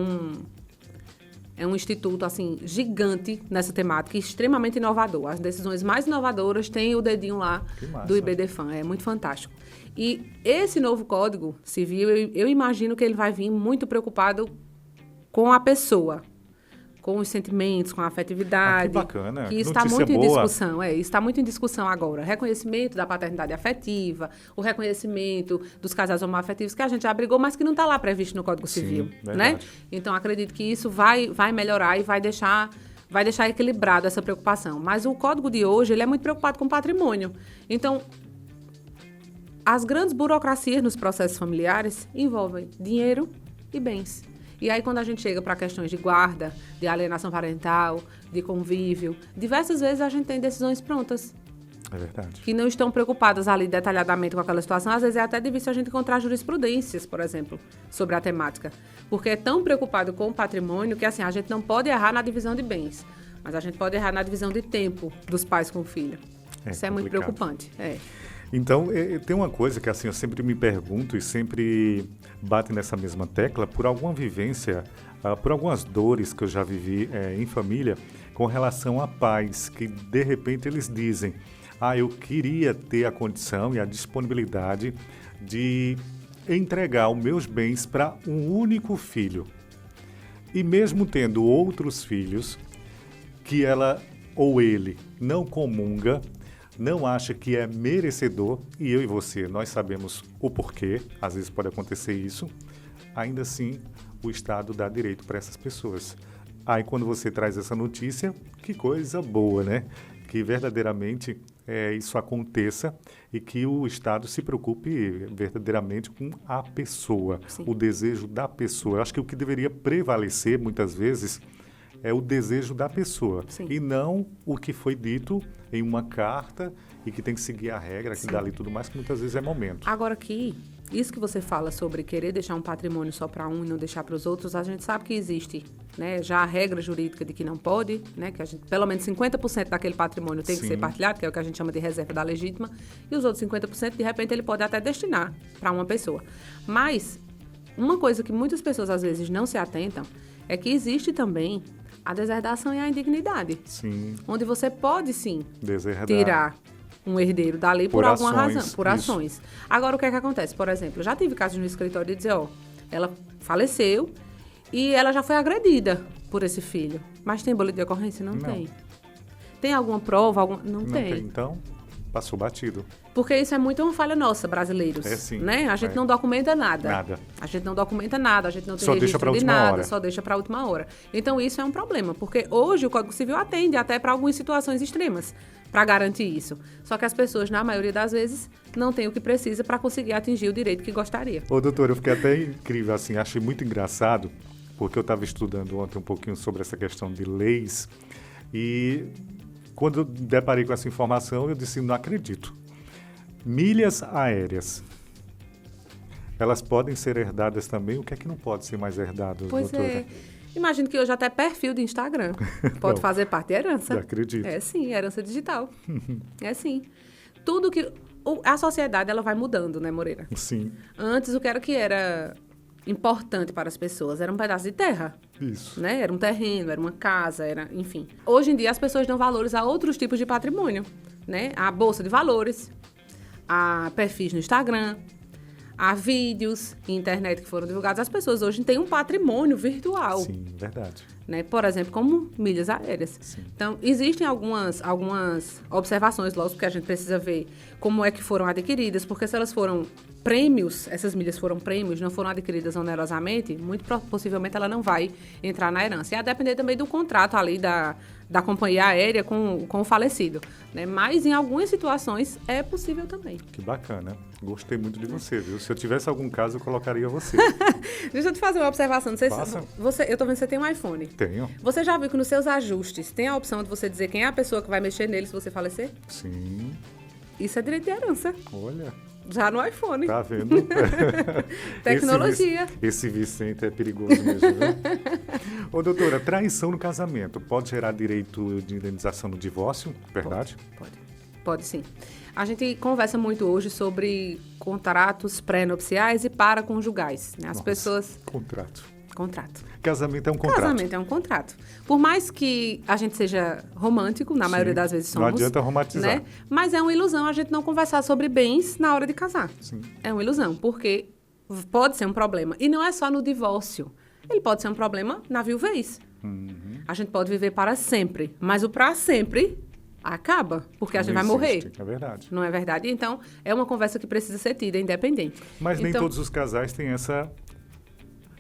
um instituto, assim, gigante nessa temática, extremamente inovador. As decisões mais inovadoras têm o dedinho lá do IBDFAM. É muito fantástico. E esse novo Código Civil, eu imagino que ele vai vir muito preocupado com a pessoa, com os sentimentos, com a afetividade. Que bacana. Que isso está muito em discussão. Isso está muito em discussão agora. Reconhecimento da paternidade afetiva, o reconhecimento dos casais homoafetivos, que a gente já brigou, mas que não está lá previsto no Código Civil. Né? Então, acredito que isso vai melhorar e vai deixar equilibrado essa preocupação. Mas o Código de hoje, ele é muito preocupado com o patrimônio. Então, as grandes burocracias nos processos familiares envolvem dinheiro e bens. E aí, quando a gente chega para questões de guarda, de alienação parental, de convívio, diversas vezes a gente tem decisões prontas. É verdade. Que não estão preocupadas ali detalhadamente com aquela situação. Às vezes é até difícil a gente encontrar jurisprudências, por exemplo, sobre a temática. Porque é tão preocupado com o patrimônio que, assim, a gente não pode errar na divisão de bens, mas a gente pode errar na divisão de tempo dos pais com o filho. Isso é muito preocupante. Então, tem uma coisa que assim, eu sempre me pergunto e sempre bato nessa mesma tecla por alguma vivência, por algumas dores que eu já vivi em família com relação a pais que, de repente, eles dizem eu queria ter a condição e a disponibilidade de entregar os meus bens para um único filho. E mesmo tendo outros filhos que ela ou ele não comunga, não acha que é merecedor, e eu e você, nós sabemos o porquê, às vezes pode acontecer isso, ainda assim o Estado dá direito para essas pessoas. Aí quando você traz essa notícia, que coisa boa, né? Que verdadeiramente isso aconteça e que o Estado se preocupe verdadeiramente com a pessoa, o desejo da pessoa. Eu acho que o que deveria prevalecer muitas vezes é o desejo da pessoa e não o que foi dito em uma carta e que tem que seguir a regra, que dali tudo mais, que muitas vezes é momento. Agora aqui, isso que você fala sobre querer deixar um patrimônio só para um e não deixar para os outros, a gente sabe que existe, né, já a regra jurídica de que não pode, né, que pelo menos 50% daquele patrimônio tem que ser partilhado, que é o que a gente chama de reserva da legítima, e os outros 50%, de repente, ele pode até destinar para uma pessoa. Mas uma coisa que muitas pessoas às vezes não se atentam é que existe também a deserdação e a indignidade. Onde você pode, sim, tirar um herdeiro dali por alguma razão, por ações. Agora, o que é que acontece? Por exemplo, eu já tive casos no escritório de dizer, ela faleceu e ela já foi agredida por esse filho. Mas tem boletim de ocorrência? Não tem. Tem alguma prova? Não tem. Então, passou batido. Porque isso é muito uma falha nossa, brasileiros. Né? A gente não documenta nada. A gente não documenta nada, a gente não tem registro de nada, só deixa para a última hora. Então, isso é um problema, porque hoje o Código Civil atende até para algumas situações extremas, para garantir isso. Só que as pessoas, na maioria das vezes, não têm o que precisa para conseguir atingir o direito que gostaria. Doutor, eu fiquei até incrível, assim, achei muito engraçado, porque eu estava estudando ontem um pouquinho sobre essa questão de leis e quando eu deparei com essa informação, eu disse, não acredito. Milhas aéreas, elas podem ser herdadas também? O que é que não pode ser mais herdado, doutora? Imagino que hoje até perfil de Instagram pode fazer parte de herança. Eu acredito. É sim, herança digital. É sim. Tudo que... A sociedade, ela vai mudando, né, Moreira? Sim. Antes, o que era importante para as pessoas era um pedaço de terra. Isso. Né? Era um terreno, era uma casa, enfim. Hoje em dia, as pessoas dão valores a outros tipos de patrimônio, né? A bolsa de valores, a perfis no Instagram, há vídeos e internet que foram divulgados. As pessoas hoje têm um patrimônio virtual. Sim, verdade. Né? Por exemplo, como milhas aéreas. Sim. Então, existem algumas observações, lógico, que a gente precisa ver como é que foram adquiridas, porque se elas foram prêmios, essas milhas foram prêmios, não foram adquiridas onerosamente, muito possivelmente ela não vai entrar na herança. E a depender também do contrato ali da companhia aérea com o falecido. Né? Mas, em algumas situações, é possível também. Que bacana. Gostei muito de você, viu? Se eu tivesse algum caso, eu colocaria você. Deixa eu te fazer uma observação. Não sei Faça. eu tô vendo que você tem um iPhone. Tenho. Você já viu que nos seus ajustes tem a opção de você dizer quem é a pessoa que vai mexer nele se você falecer? Sim. Isso é direito de herança. Olha, Já no iPhone. tá vendo? Tecnologia. Esse Vicente é perigoso mesmo, viu? Ô, doutora, traição no casamento pode gerar direito de indenização no divórcio? Verdade? Pode sim. A gente conversa muito hoje sobre contratos pré-nupciais e paraconjugais. Né? As Nossa, pessoas... Contrato. Contrato. Casamento é um contrato. Casamento é um contrato. Por mais que a gente seja romântico, na maioria das vezes somos. Não adianta romantizar. Né? Mas é uma ilusão a gente não conversar sobre bens na hora de casar. Sim. É uma ilusão, porque pode ser um problema. E não é só no divórcio. Ele pode ser um problema na viuvez. A gente pode viver para sempre, mas o para sempre acaba, porque a gente vai morrer. É verdade. Não é verdade? Então, é uma conversa que precisa ser tida, independente. Mas nem Então, todos os casais têm essa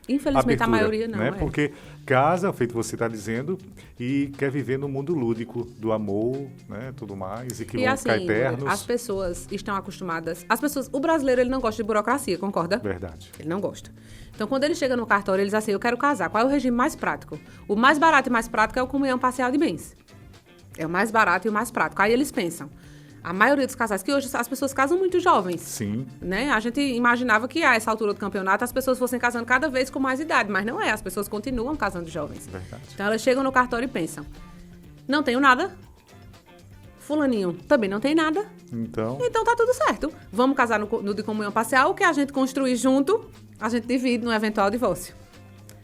infelizmente, abertura, a maioria não. né? Porque casa, feito você está dizendo, e quer viver no mundo lúdico do amor, né? Tudo mais, e que vão ficar eternos. As pessoas estão acostumadas... O brasileiro, ele não gosta de burocracia, concorda? Verdade. Ele não gosta. Então, quando ele chega no cartório, ele diz assim, eu quero casar. Qual é o regime mais prático? O mais barato e mais prático é o comunhão parcial de bens. É o mais barato e o mais prático. Aí eles pensam. A maioria dos casais, que hoje as pessoas casam muito jovens. Sim. Né? A gente imaginava que a essa altura do campeonato as pessoas fossem casando cada vez com mais idade, mas não é. As pessoas continuam casando jovens. Verdade. Então elas chegam no cartório e pensam, não tenho nada, fulaninho também não tem nada, Então tá tudo certo. Vamos casar no de comunhão parcial, o que a gente construir junto, a gente divide no eventual divórcio.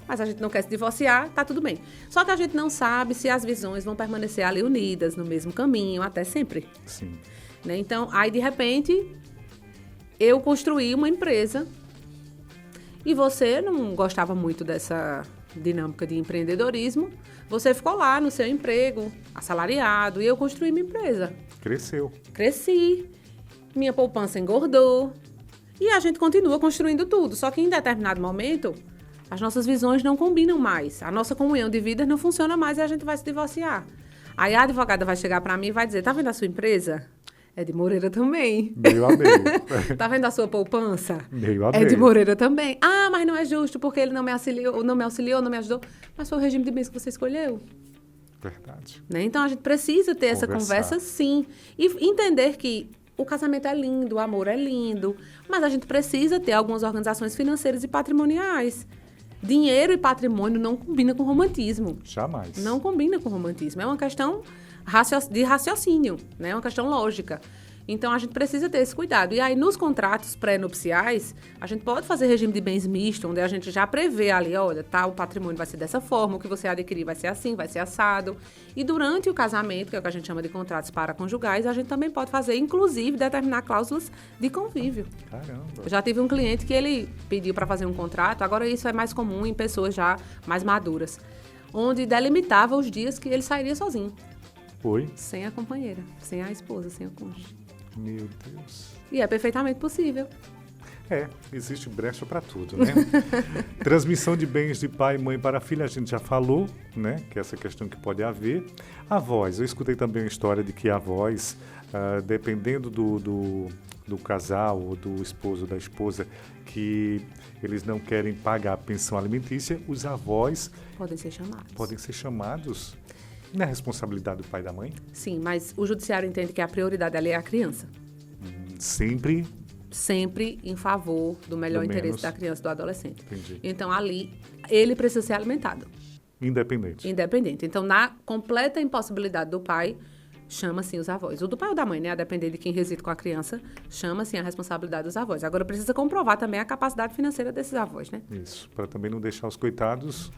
Mas a gente não quer se divorciar, tá tudo bem. Só que a gente não sabe se as visões vão permanecer ali unidas, no mesmo caminho, até sempre. sim. Né? Então, aí de repente, eu construí uma empresa e você não gostava muito dessa dinâmica de empreendedorismo, você ficou lá no seu emprego, assalariado, e eu construí minha empresa. Cresceu. Cresci, minha poupança engordou, e a gente continua construindo tudo. Só que em determinado momento, as nossas visões não combinam mais. A nossa comunhão de vidas não funciona mais e a gente vai se divorciar. Aí a advogada vai chegar para mim e vai dizer, tá vendo a sua empresa? É de Moreira também. Meio a meio. Tá vendo a sua poupança? Meio a É meio. de Moreira também. Ah, mas não é justo porque ele não me auxiliou, não me ajudou. Mas foi o regime de bens que você escolheu. Verdade. Né? Então, a gente precisa ter essa conversa, sim. E entender que o casamento é lindo, o amor é lindo, mas a gente precisa ter algumas organizações financeiras e patrimoniais. Dinheiro e patrimônio não combina com romantismo. Jamais. Não combina com romantismo. É uma questão de raciocínio, né? É uma questão lógica. Então, a gente precisa ter esse cuidado. E aí, nos contratos pré-nupciais, a gente pode fazer regime de bens misto, onde a gente já prevê ali, olha, tá, o patrimônio vai ser dessa forma, o que você adquirir vai ser assim, vai ser assado. E durante o casamento, que é o que a gente chama de contratos paraconjugais, a gente também pode fazer, inclusive, determinar cláusulas de convívio. Caramba. Eu já tive um cliente que ele pediu para fazer um contrato, agora isso é mais comum em pessoas já mais maduras, onde delimitava os dias que ele sairia sozinho. Oi? Sem a companheira, sem a esposa, sem o cônjuge. Meu Deus. E é perfeitamente possível. É, existe brecha para tudo, né? Transmissão de bens de pai e mãe para filha, a gente já falou, né? Que é essa questão que pode haver. Avós, eu escutei também a história de que avós, dependendo do casal ou do esposo ou da esposa, que eles não querem pagar a pensão alimentícia, os avós Podem ser chamados. podem ser chamados. Não é responsabilidade do pai e da mãe? Sim, mas o judiciário entende que a prioridade ali é a criança. Sempre. Sempre em favor do melhor Do interesse menos. da criança e do adolescente. Entendi. Então, ali, ele precisa ser alimentado. Independente. Independente. Então, na completa impossibilidade do pai, chama-se os avós. O do pai ou da mãe, né? A depender de quem reside com a criança, chama-se a responsabilidade dos avós. Agora, precisa comprovar também a capacidade financeira desses avós, né? Isso, para também não deixar os coitados.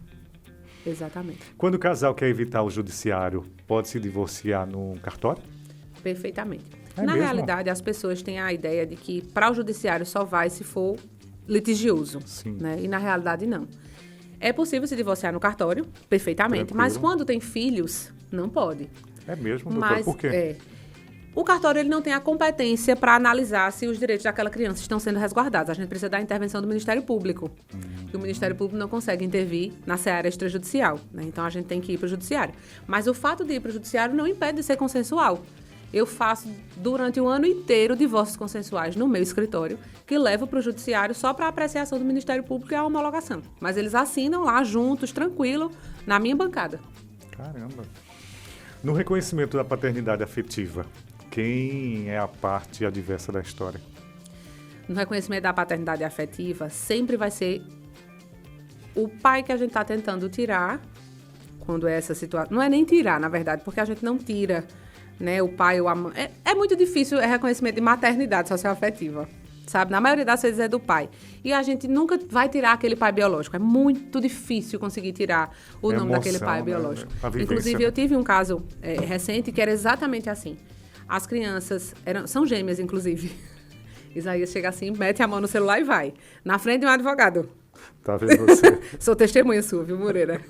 Exatamente. Quando o casal quer evitar o judiciário, pode se divorciar num cartório? Perfeitamente. Na mesmo? realidade, as pessoas têm a ideia de que para o judiciário só vai se for litigioso. Sim. Né? E na realidade, não. É possível se divorciar no cartório, perfeitamente. Tranquilo. Mas quando tem filhos, não pode. É mesmo, doutor? Mas, Por quê? O cartório ele não tem a competência para analisar se os direitos daquela criança estão sendo resguardados. A gente precisa da intervenção do Ministério Público. E o Ministério Público não consegue intervir na seara extrajudicial. Né? Então, a gente tem que ir para o judiciário. Mas o fato de ir para o judiciário não impede de ser consensual. Eu faço, durante o ano inteiro, divórcios consensuais no meu escritório, que levo para o judiciário só para apreciação do Ministério Público e a homologação. Mas eles assinam lá, juntos, tranquilo, na minha bancada. Caramba. No reconhecimento da paternidade afetiva, quem é a parte adversa da história? No reconhecimento da paternidade afetiva, sempre vai ser o pai que a gente está tentando tirar, quando é essa situação. Não é nem tirar, na verdade, porque a gente não tira, né, o pai ou a mãe. É muito difícil o reconhecimento de maternidade socioafetiva, sabe? Na maioria das vezes é do pai. E a gente nunca vai tirar aquele pai biológico. É muito difícil conseguir tirar o nome daquele pai biológico. A vivência, Inclusive, eu tive um caso recente que era exatamente assim. As crianças são gêmeas, inclusive. Isaías chega assim, mete a mão no celular e vai. Na frente de um advogado. Tá vendo você? Sou testemunha sua, viu, Moreira?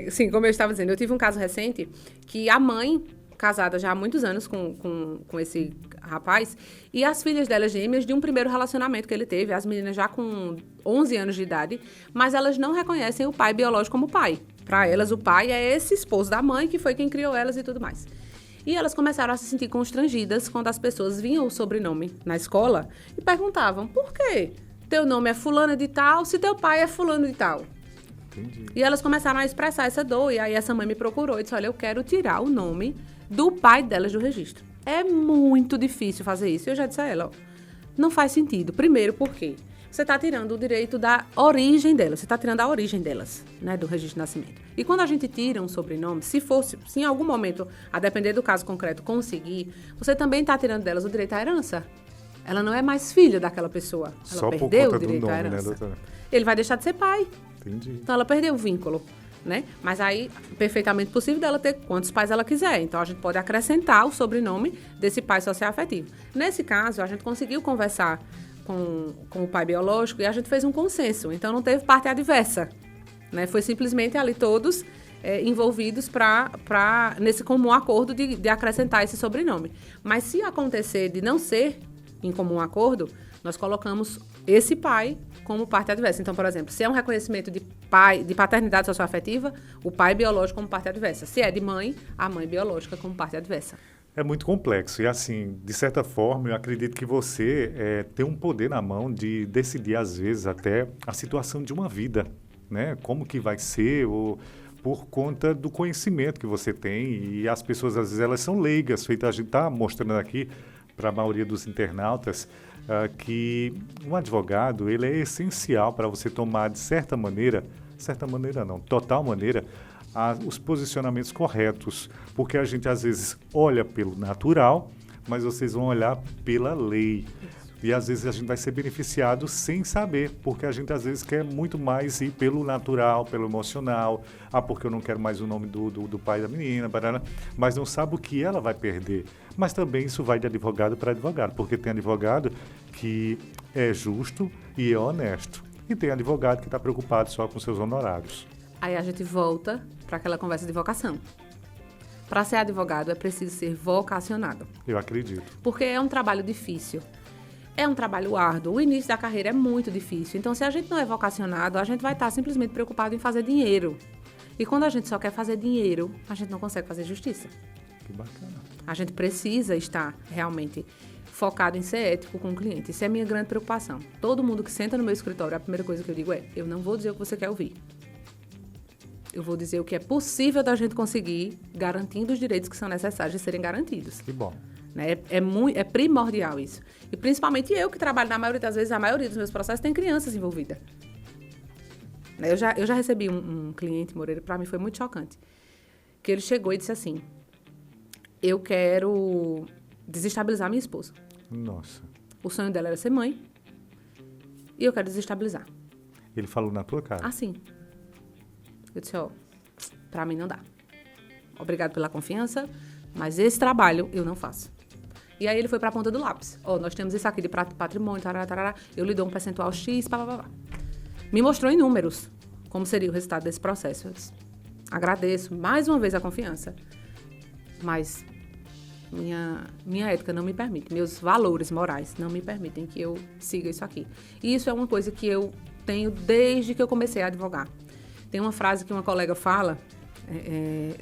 Sim, como eu estava dizendo, eu tive um caso recente que a mãe, casada já há muitos anos com esse rapaz, e as filhas dela gêmeas de um primeiro relacionamento que ele teve, as meninas já com 11 anos de idade, mas elas não reconhecem o pai biológico como pai. Para elas, o pai é esse esposo da mãe, que foi quem criou elas e tudo mais. E elas começaram a se sentir constrangidas quando as pessoas vinham o sobrenome na escola e perguntavam, por quê? Teu nome é fulano de tal, se teu pai é fulano de tal. Entendi. E elas começaram a expressar essa dor, e aí essa mãe me procurou e disse, olha, eu quero tirar o nome do pai delas do registro. É muito difícil fazer isso. Eu já disse a ela, ó, não faz sentido. Primeiro, por quê? Você está tirando o direito da origem delas, você está tirando a origem delas, né, do registro de nascimento. E quando a gente tira um sobrenome, se em algum momento, a depender do caso concreto, conseguir, você também está tirando delas o direito à herança. Ela não é mais filha daquela pessoa. Ela Só por perdeu conta o direito do nome, à herança. né, doutora? Ele vai deixar de ser pai. Entendi. Então, ela perdeu o vínculo, né? Mas aí, perfeitamente possível dela ter quantos pais ela quiser. Então, a gente pode acrescentar o sobrenome desse pai socioafetivo. Nesse caso, a gente conseguiu conversar com o pai biológico e a gente fez um consenso. Então, não teve parte adversa, né? Foi simplesmente ali todos envolvidos nesse comum acordo de acrescentar esse sobrenome. Mas se acontecer de não ser em comum acordo, nós colocamos esse pai como parte adversa. Então, por exemplo, se é um reconhecimento de paternidade socioafetiva, o pai biológico como parte adversa. Se é de mãe, a mãe biológica como parte adversa. É muito complexo e, assim, de certa forma, eu acredito que você tem um poder na mão de decidir, às vezes, até a situação de uma vida, né? Como que vai ser, ou por conta do conhecimento que você tem. E as pessoas, às vezes, elas são leigas. A gente está mostrando aqui para a maioria dos internautas que um advogado, ele é essencial para você tomar, de certa maneira não, total maneira, os posicionamentos corretos, porque a gente às vezes olha pelo natural, mas vocês vão olhar pela lei. E às vezes a gente vai ser beneficiado sem saber, porque a gente às vezes quer muito mais ir pelo natural, pelo emocional, porque eu não quero mais o nome do pai da menina, mas não sabe o que ela vai perder. Mas também isso vai de advogado para advogado, porque tem advogado que é justo e é honesto, e tem advogado que está preocupado só com seus honorários. Aí a gente volta para aquela conversa de vocação. Para ser advogado é preciso ser vocacionado. Eu acredito. Porque é um trabalho difícil. É um trabalho árduo. O início da carreira é muito difícil. Então, se a gente não é vocacionado, a gente vai estar simplesmente preocupado em fazer dinheiro. E quando a gente só quer fazer dinheiro, a gente não consegue fazer justiça. Que bacana. A gente precisa estar realmente focado em ser ético com o cliente. Isso é a minha grande preocupação. Todo mundo que senta no meu escritório, a primeira coisa que eu digo é, eu não vou dizer o que você quer ouvir. Eu vou dizer o que é possível da gente conseguir, garantindo os direitos que são necessários de serem garantidos. Que bom. Né? É primordial isso. E principalmente eu que trabalho, na maioria das vezes, a maioria dos meus processos tem crianças envolvidas. Eu já recebi um cliente, Moreira, para mim foi muito chocante, que ele chegou e disse assim, eu quero desestabilizar minha esposa. Nossa. O sonho dela era ser mãe e eu quero desestabilizar. Ele falou na tua cara? Assim. Eu disse, ó, pra mim não dá. Obrigado pela confiança, Mas esse trabalho eu não faço. E aí ele foi para a ponta do lápis. Nós temos isso aqui de patrimônio, tarará, tarará, eu lhe dou um percentual X, pá. Me mostrou em números como seria o resultado desse processo. Eu disse, agradeço mais uma vez a confiança, mas minha ética não me permite, meus valores morais não me permitem que eu siga isso aqui. E isso é uma coisa que eu tenho desde que eu comecei a advogar. Tem uma frase que uma colega fala,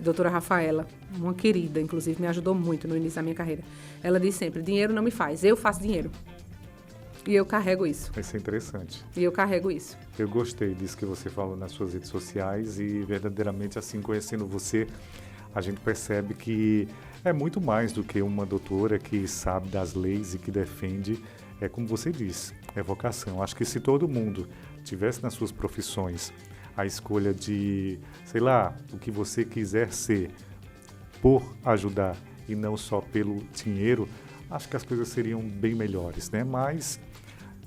doutora Rafaela, uma querida, inclusive, me ajudou muito no início da minha carreira. Ela diz sempre, dinheiro não me faz, eu faço dinheiro. E eu carrego isso. Isso é interessante. E eu carrego isso. Eu gostei disso que você falou nas suas redes sociais e verdadeiramente, assim, conhecendo você, a gente percebe que é muito mais do que uma doutora que sabe das leis e que defende, como você disse, é vocação. Acho que se todo mundo tivesse nas suas profissões a escolha de, sei lá, o que você quiser ser por ajudar e não só pelo dinheiro, acho que as coisas seriam bem melhores, né? Mas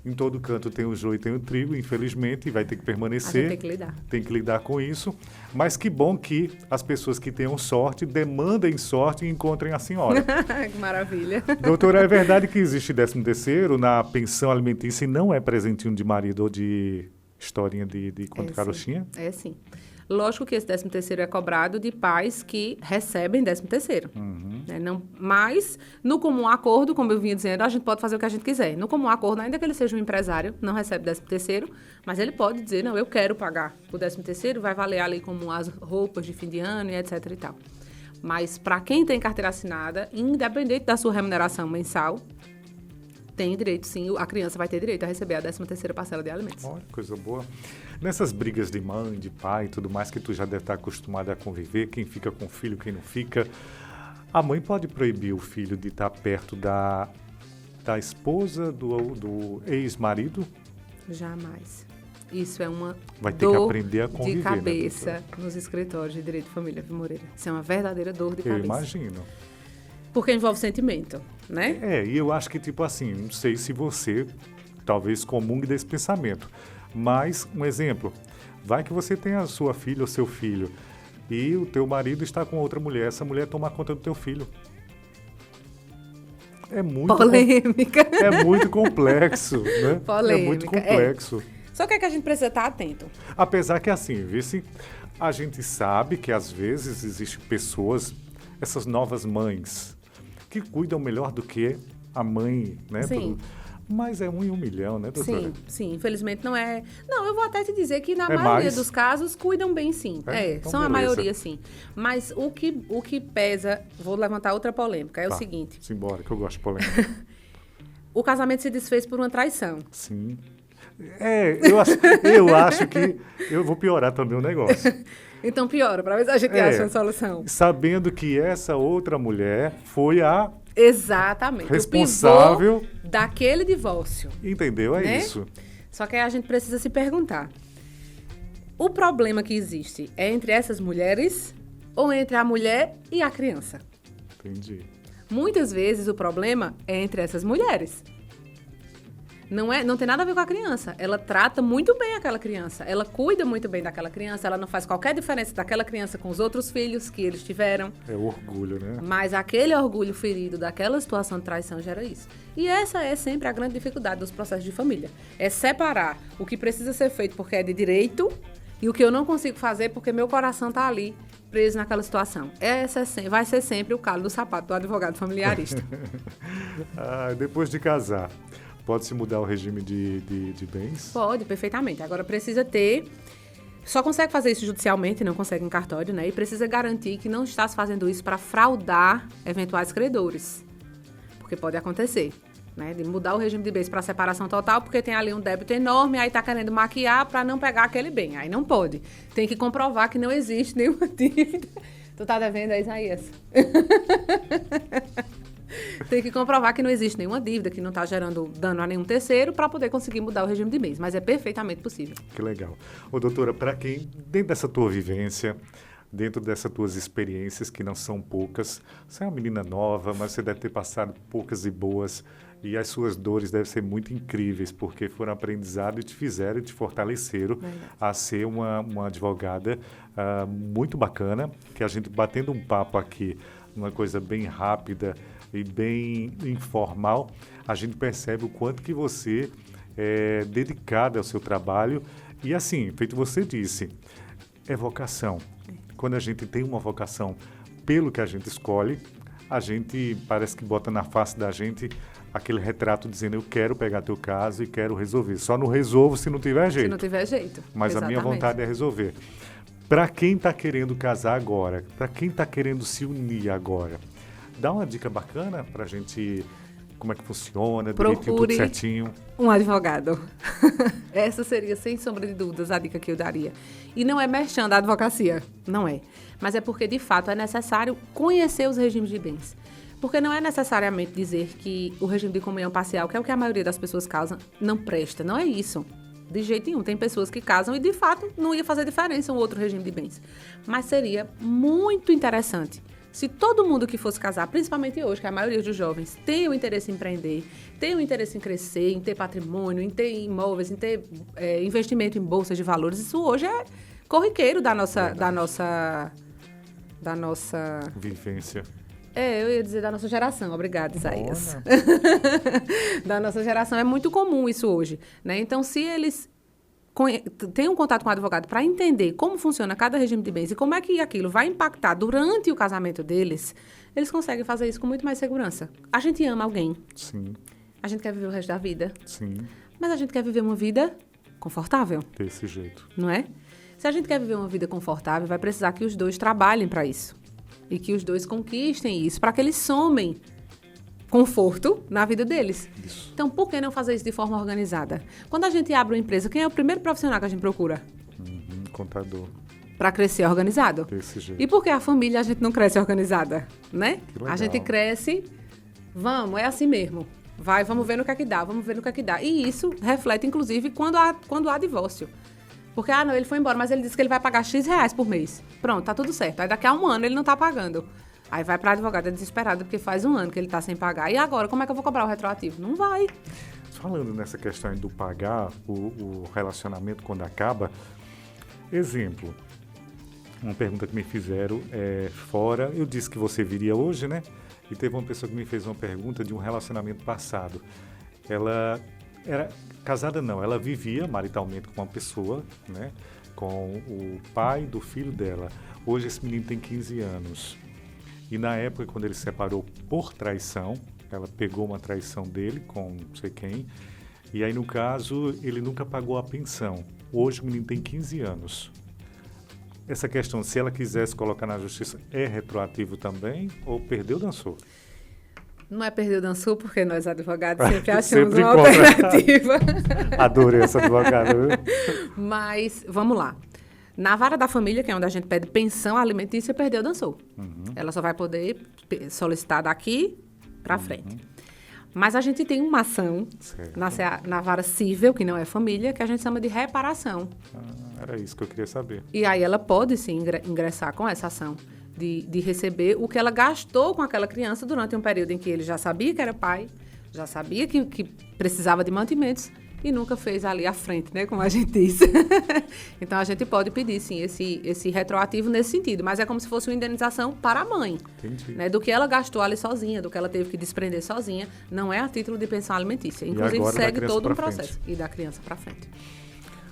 em todo canto tem o joio e tem o trigo, infelizmente, e vai ter que permanecer. A gente tem que lidar. Tem que lidar com isso. Mas que bom que as pessoas que tenham sorte, demandem sorte e encontrem a senhora. Que maravilha. Doutora, é verdade que existe 13º na pensão alimentícia e não é presentinho de marido ou de historinha de conto carochinha? É sim. Lógico que esse 13º é cobrado de pais que recebem 13º. Né? Não, mas, no comum acordo, como eu vinha dizendo, a gente pode fazer o que a gente quiser. No comum acordo, ainda que ele seja um empresário, não recebe 13º, mas ele pode dizer, não, eu quero pagar o 13º, vai valer ali como as roupas de fim de ano e etc e tal. Mas, para quem tem carteira assinada, independente da sua remuneração mensal, tem direito, sim, a criança vai ter direito a receber a 13ª parcela de alimentos. Olha, coisa boa. Nessas brigas de mãe, de pai e tudo mais, que tu já deve estar acostumada a conviver, quem fica com o filho, quem não fica, a mãe pode proibir o filho de estar perto da esposa, do ex-marido? Jamais. Isso é uma vai ter que aprender a conviver, de cabeça, né, nos escritórios de Direito de Família, viu, Moreira? Isso é uma verdadeira dor de cabeça. Eu imagino. Porque envolve sentimento, né? E eu acho que, tipo assim, não sei se você talvez comungue desse pensamento, mas, um exemplo, vai que você tem a sua filha ou seu filho e o teu marido está com outra mulher, essa mulher toma conta do teu filho. É muito... Polêmica. É muito complexo, né? Polêmica. É muito complexo. Só que é que a gente precisa estar atento. Apesar que, assim, a gente sabe que, às vezes, existem pessoas, essas novas mães, que cuidam melhor do que a mãe, né? Sim. Mas é 1 em 1 milhão, né, doutora? Sim, infelizmente não é... Não, eu vou até te dizer que na É maioria mais? dos casos cuidam bem, sim. Então são a beleza. maioria, sim. Mas o que pesa... Vou levantar outra polêmica, é o seguinte. Simbora, que eu gosto de polêmica. O casamento se desfez por uma traição. Sim. Eu acho que eu vou piorar também o negócio. Então piora, para ver se a gente acha uma solução. Sabendo que essa outra mulher foi a Exatamente. responsável o pivô daquele divórcio. Entendeu? É né? isso. Só que aí a gente precisa se perguntar. O problema que existe é entre essas mulheres ou entre a mulher e a criança? Entendi. Muitas vezes o problema é entre essas mulheres. Não tem nada a ver com a criança. Ela trata muito bem aquela criança. Ela cuida muito bem daquela criança. Ela não faz qualquer diferença daquela criança com os outros filhos que eles tiveram. É o orgulho, né? Mas aquele orgulho ferido daquela situação de traição gera isso. E essa é sempre a grande dificuldade dos processos de família. É separar o que precisa ser feito porque é de direito e o que eu não consigo fazer porque meu coração está ali preso naquela situação. Vai ser sempre o calo do sapato do advogado familiarista. Depois de casar, pode-se mudar o regime de bens? Pode, perfeitamente. Agora precisa ter... Só consegue fazer isso judicialmente, não consegue em cartório, né? E precisa garantir que não está se fazendo isso para fraudar eventuais credores. Porque pode acontecer, né? De mudar o regime de bens para separação total, porque tem ali um débito enorme, aí está querendo maquiar para não pegar aquele bem. Aí não pode. Tem que comprovar que não existe nenhuma dívida. Tu tá devendo a Isaías? Tem que comprovar que não existe nenhuma dívida, que não está gerando dano a nenhum terceiro para poder conseguir mudar o regime de bens. Mas é perfeitamente possível. Que legal. Ô, doutora, para quem, dentro dessa tua vivência, dentro dessas tuas experiências, que não são poucas, você é uma menina nova, mas você deve ter passado poucas e boas, e as suas dores devem ser muito incríveis, porque foram aprendizado e te fizeram e te fortaleceram a ser uma advogada muito bacana, que a gente batendo um papo aqui, uma coisa bem rápida e bem informal, a gente percebe o quanto que você é dedicada ao seu trabalho. E assim, feito você disse, é vocação. Quando a gente tem uma vocação pelo que a gente escolhe, a gente parece que bota na face da gente aquele retrato dizendo, eu quero pegar teu caso e quero resolver. Só não resolvo se não tiver jeito. Se não tiver jeito. Mas Exatamente. A minha vontade é resolver. Para quem está querendo casar agora, para quem está querendo se unir agora, dá uma dica bacana para a gente, como é que funciona, direitinho, tudo certinho. Um advogado. Essa seria, sem sombra de dúvidas, a dica que eu daria. E não é merchan da advocacia, não é. Mas é porque, de fato, é necessário conhecer os regimes de bens. Porque não é necessariamente dizer que o regime de comunhão parcial, que é o que a maioria das pessoas casam, não presta. Não é isso. De jeito nenhum. Tem pessoas que casam e, de fato, não ia fazer diferença um outro regime de bens. Mas seria muito interessante se todo mundo que fosse casar, principalmente hoje, que a maioria dos jovens tem o interesse em empreender, tem o interesse em crescer, em ter patrimônio, em ter imóveis, em ter investimento em bolsas de valores, isso hoje é corriqueiro da nossa vivência. Eu ia dizer da nossa geração. Obrigada, Isaías. Da nossa geração. É muito comum isso hoje, né? Então, se eles têm um contato com o advogado para entender como funciona cada regime de bens e como é que aquilo vai impactar durante o casamento deles, eles conseguem fazer isso com muito mais segurança. A gente ama alguém. Sim. A gente quer viver o resto da vida. Sim. Mas a gente quer viver uma vida confortável. Desse jeito. Não é? Se a gente quer viver uma vida confortável, vai precisar que os dois trabalhem para isso. E que os dois conquistem isso, para que eles somem conforto na vida deles. Isso. Então, por que não fazer isso de forma organizada? Quando a gente abre uma empresa, quem é o primeiro profissional que a gente procura? Contador. Para crescer organizado. Desse jeito. E por que a família a gente não cresce organizada? Né? Que legal. A gente cresce, é assim mesmo. Vamos ver no que é que dá, vamos ver no que é que dá. E isso reflete, inclusive, quando há divórcio. Porque, não, ele foi embora, mas ele disse que ele vai pagar X reais por mês. Pronto, tá tudo certo. Aí daqui a um ano ele não tá pagando. Aí vai pra advogada desesperada, porque faz um ano que ele tá sem pagar. E agora, como é que eu vou cobrar o retroativo? Não vai. Falando nessa questão do pagar, o relacionamento quando acaba, exemplo, uma pergunta que me fizeram fora, eu disse que você viria hoje, né? E teve uma pessoa que me fez uma pergunta de um relacionamento passado. Ela era casada não, ela vivia maritalmente com uma pessoa, né, com o pai do filho dela. Hoje esse menino tem 15 anos. E na época, quando ele se separou por traição, ela pegou uma traição dele com não sei quem, e aí no caso ele nunca pagou a pensão. Hoje o menino tem 15 anos. Essa questão, se ela quisesse colocar na justiça, é retroativo também ou perdeu, dançou? Não é perder o dançou, porque nós advogados sempre achamos Sempre uma alternativa. Adorei essa advogada, viu? Mas, vamos lá. Na vara da família, que é onde a gente pede pensão alimentícia, perdeu o dançou. Ela só vai poder solicitar daqui para frente. Mas a gente tem uma ação na vara civil, que não é família, que a gente chama de reparação. Era isso que eu queria saber. E aí ela pode, sim, ingressar com essa ação. De receber o que ela gastou com aquela criança durante um período em que ele já sabia que era pai, já sabia que precisava de mantimentos e nunca fez ali à frente, né, como a gente diz. Então, a gente pode pedir, sim, esse retroativo nesse sentido, mas é como se fosse uma indenização para a mãe. Entendi. Né, do que ela gastou ali sozinha, do que ela teve que desprender sozinha, não é a título de pensão alimentícia. Inclusive, segue todo um processo. E da criança para frente.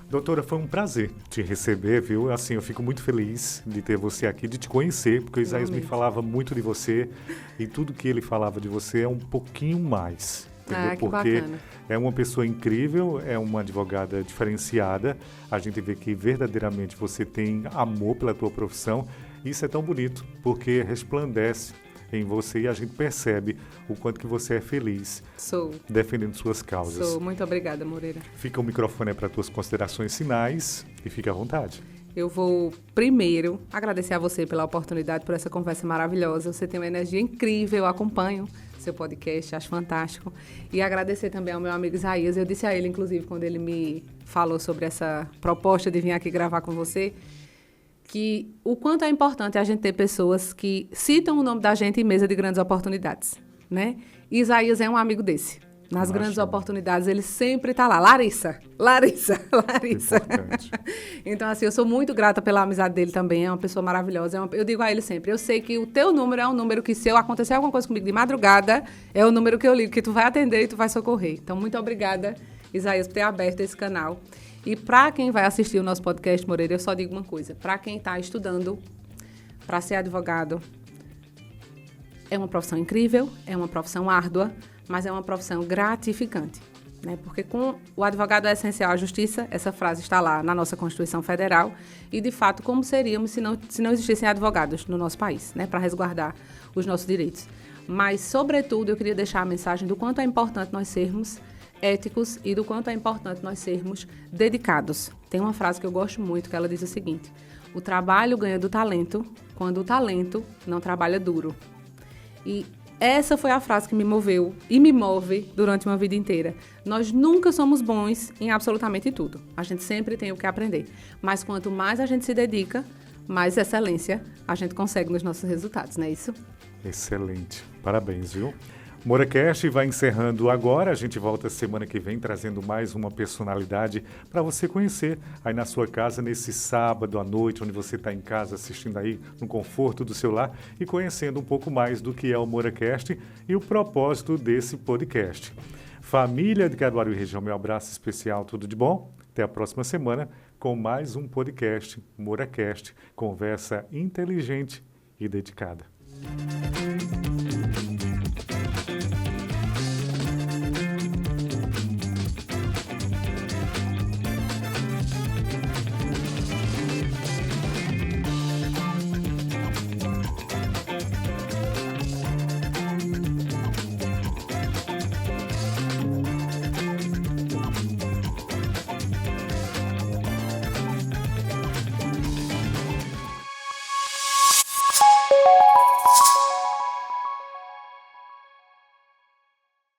Doutora, foi um prazer te receber, viu? Assim, eu fico muito feliz de ter você aqui, de te conhecer, porque o Isaías me falava muito de você e tudo que ele falava de você é um pouquinho mais. Entendeu? Que porque bacana. é uma pessoa incrível, é uma advogada diferenciada. A gente vê que verdadeiramente você tem amor pela tua profissão. Isso é tão bonito, porque resplandece em você e a gente percebe o quanto que você é feliz. Sou. Defendendo suas causas. Sou. Muito obrigada, Moreira. Fica o microfone para tuas considerações finais e fica à vontade. Eu vou primeiro agradecer a você pela oportunidade, por essa conversa maravilhosa. Você tem uma energia incrível, eu acompanho seu podcast, acho fantástico. E agradecer também ao meu amigo Isaías. Eu disse a ele, inclusive, quando ele me falou sobre essa proposta de vir aqui gravar com você, que o quanto é importante a gente ter pessoas que citam o nome da gente em mesa de grandes oportunidades, né? E Isaías é um amigo desse. Nas Imagina. grandes oportunidades, ele sempre está lá. Larissa. Importante. Então, assim, eu sou muito grata pela amizade dele também. É uma pessoa maravilhosa. Eu digo a ele sempre, eu sei que o teu número é um número que, se eu acontecer alguma coisa comigo de madrugada, é o número que eu ligo, que tu vai atender e tu vai socorrer. Então, muito obrigada, Isaías, por ter aberto esse canal. E para quem vai assistir o nosso podcast, Moreira, eu só digo uma coisa. Para quem está estudando para ser advogado, é uma profissão incrível, é uma profissão árdua, mas é uma profissão gratificante, né? Porque com o advogado é essencial à justiça, essa frase está lá na nossa Constituição Federal, e de fato, como seríamos se não existissem advogados no nosso país, né? Para resguardar os nossos direitos. Mas, sobretudo, eu queria deixar a mensagem do quanto é importante nós sermos éticos e do quanto é importante nós sermos dedicados. Tem uma frase que eu gosto muito, que ela diz o seguinte: o trabalho ganha do talento quando o talento não trabalha duro. E essa foi a frase que me moveu e me move durante uma vida inteira. Nós nunca somos bons em absolutamente tudo. A gente sempre tem o que aprender. Mas quanto mais a gente se dedica, mais excelência a gente consegue nos nossos resultados, não é isso? Excelente. Parabéns, viu? MoraCast vai encerrando agora. A gente volta semana que vem trazendo mais uma personalidade para você conhecer aí na sua casa, nesse sábado à noite, onde você está em casa assistindo aí no conforto do seu lar e conhecendo um pouco mais do que é o MoraCast e o propósito desse podcast. Família de Caruaru e região, meu abraço especial, tudo de bom? Até a próxima semana com mais um podcast, MoraCast, conversa inteligente e dedicada.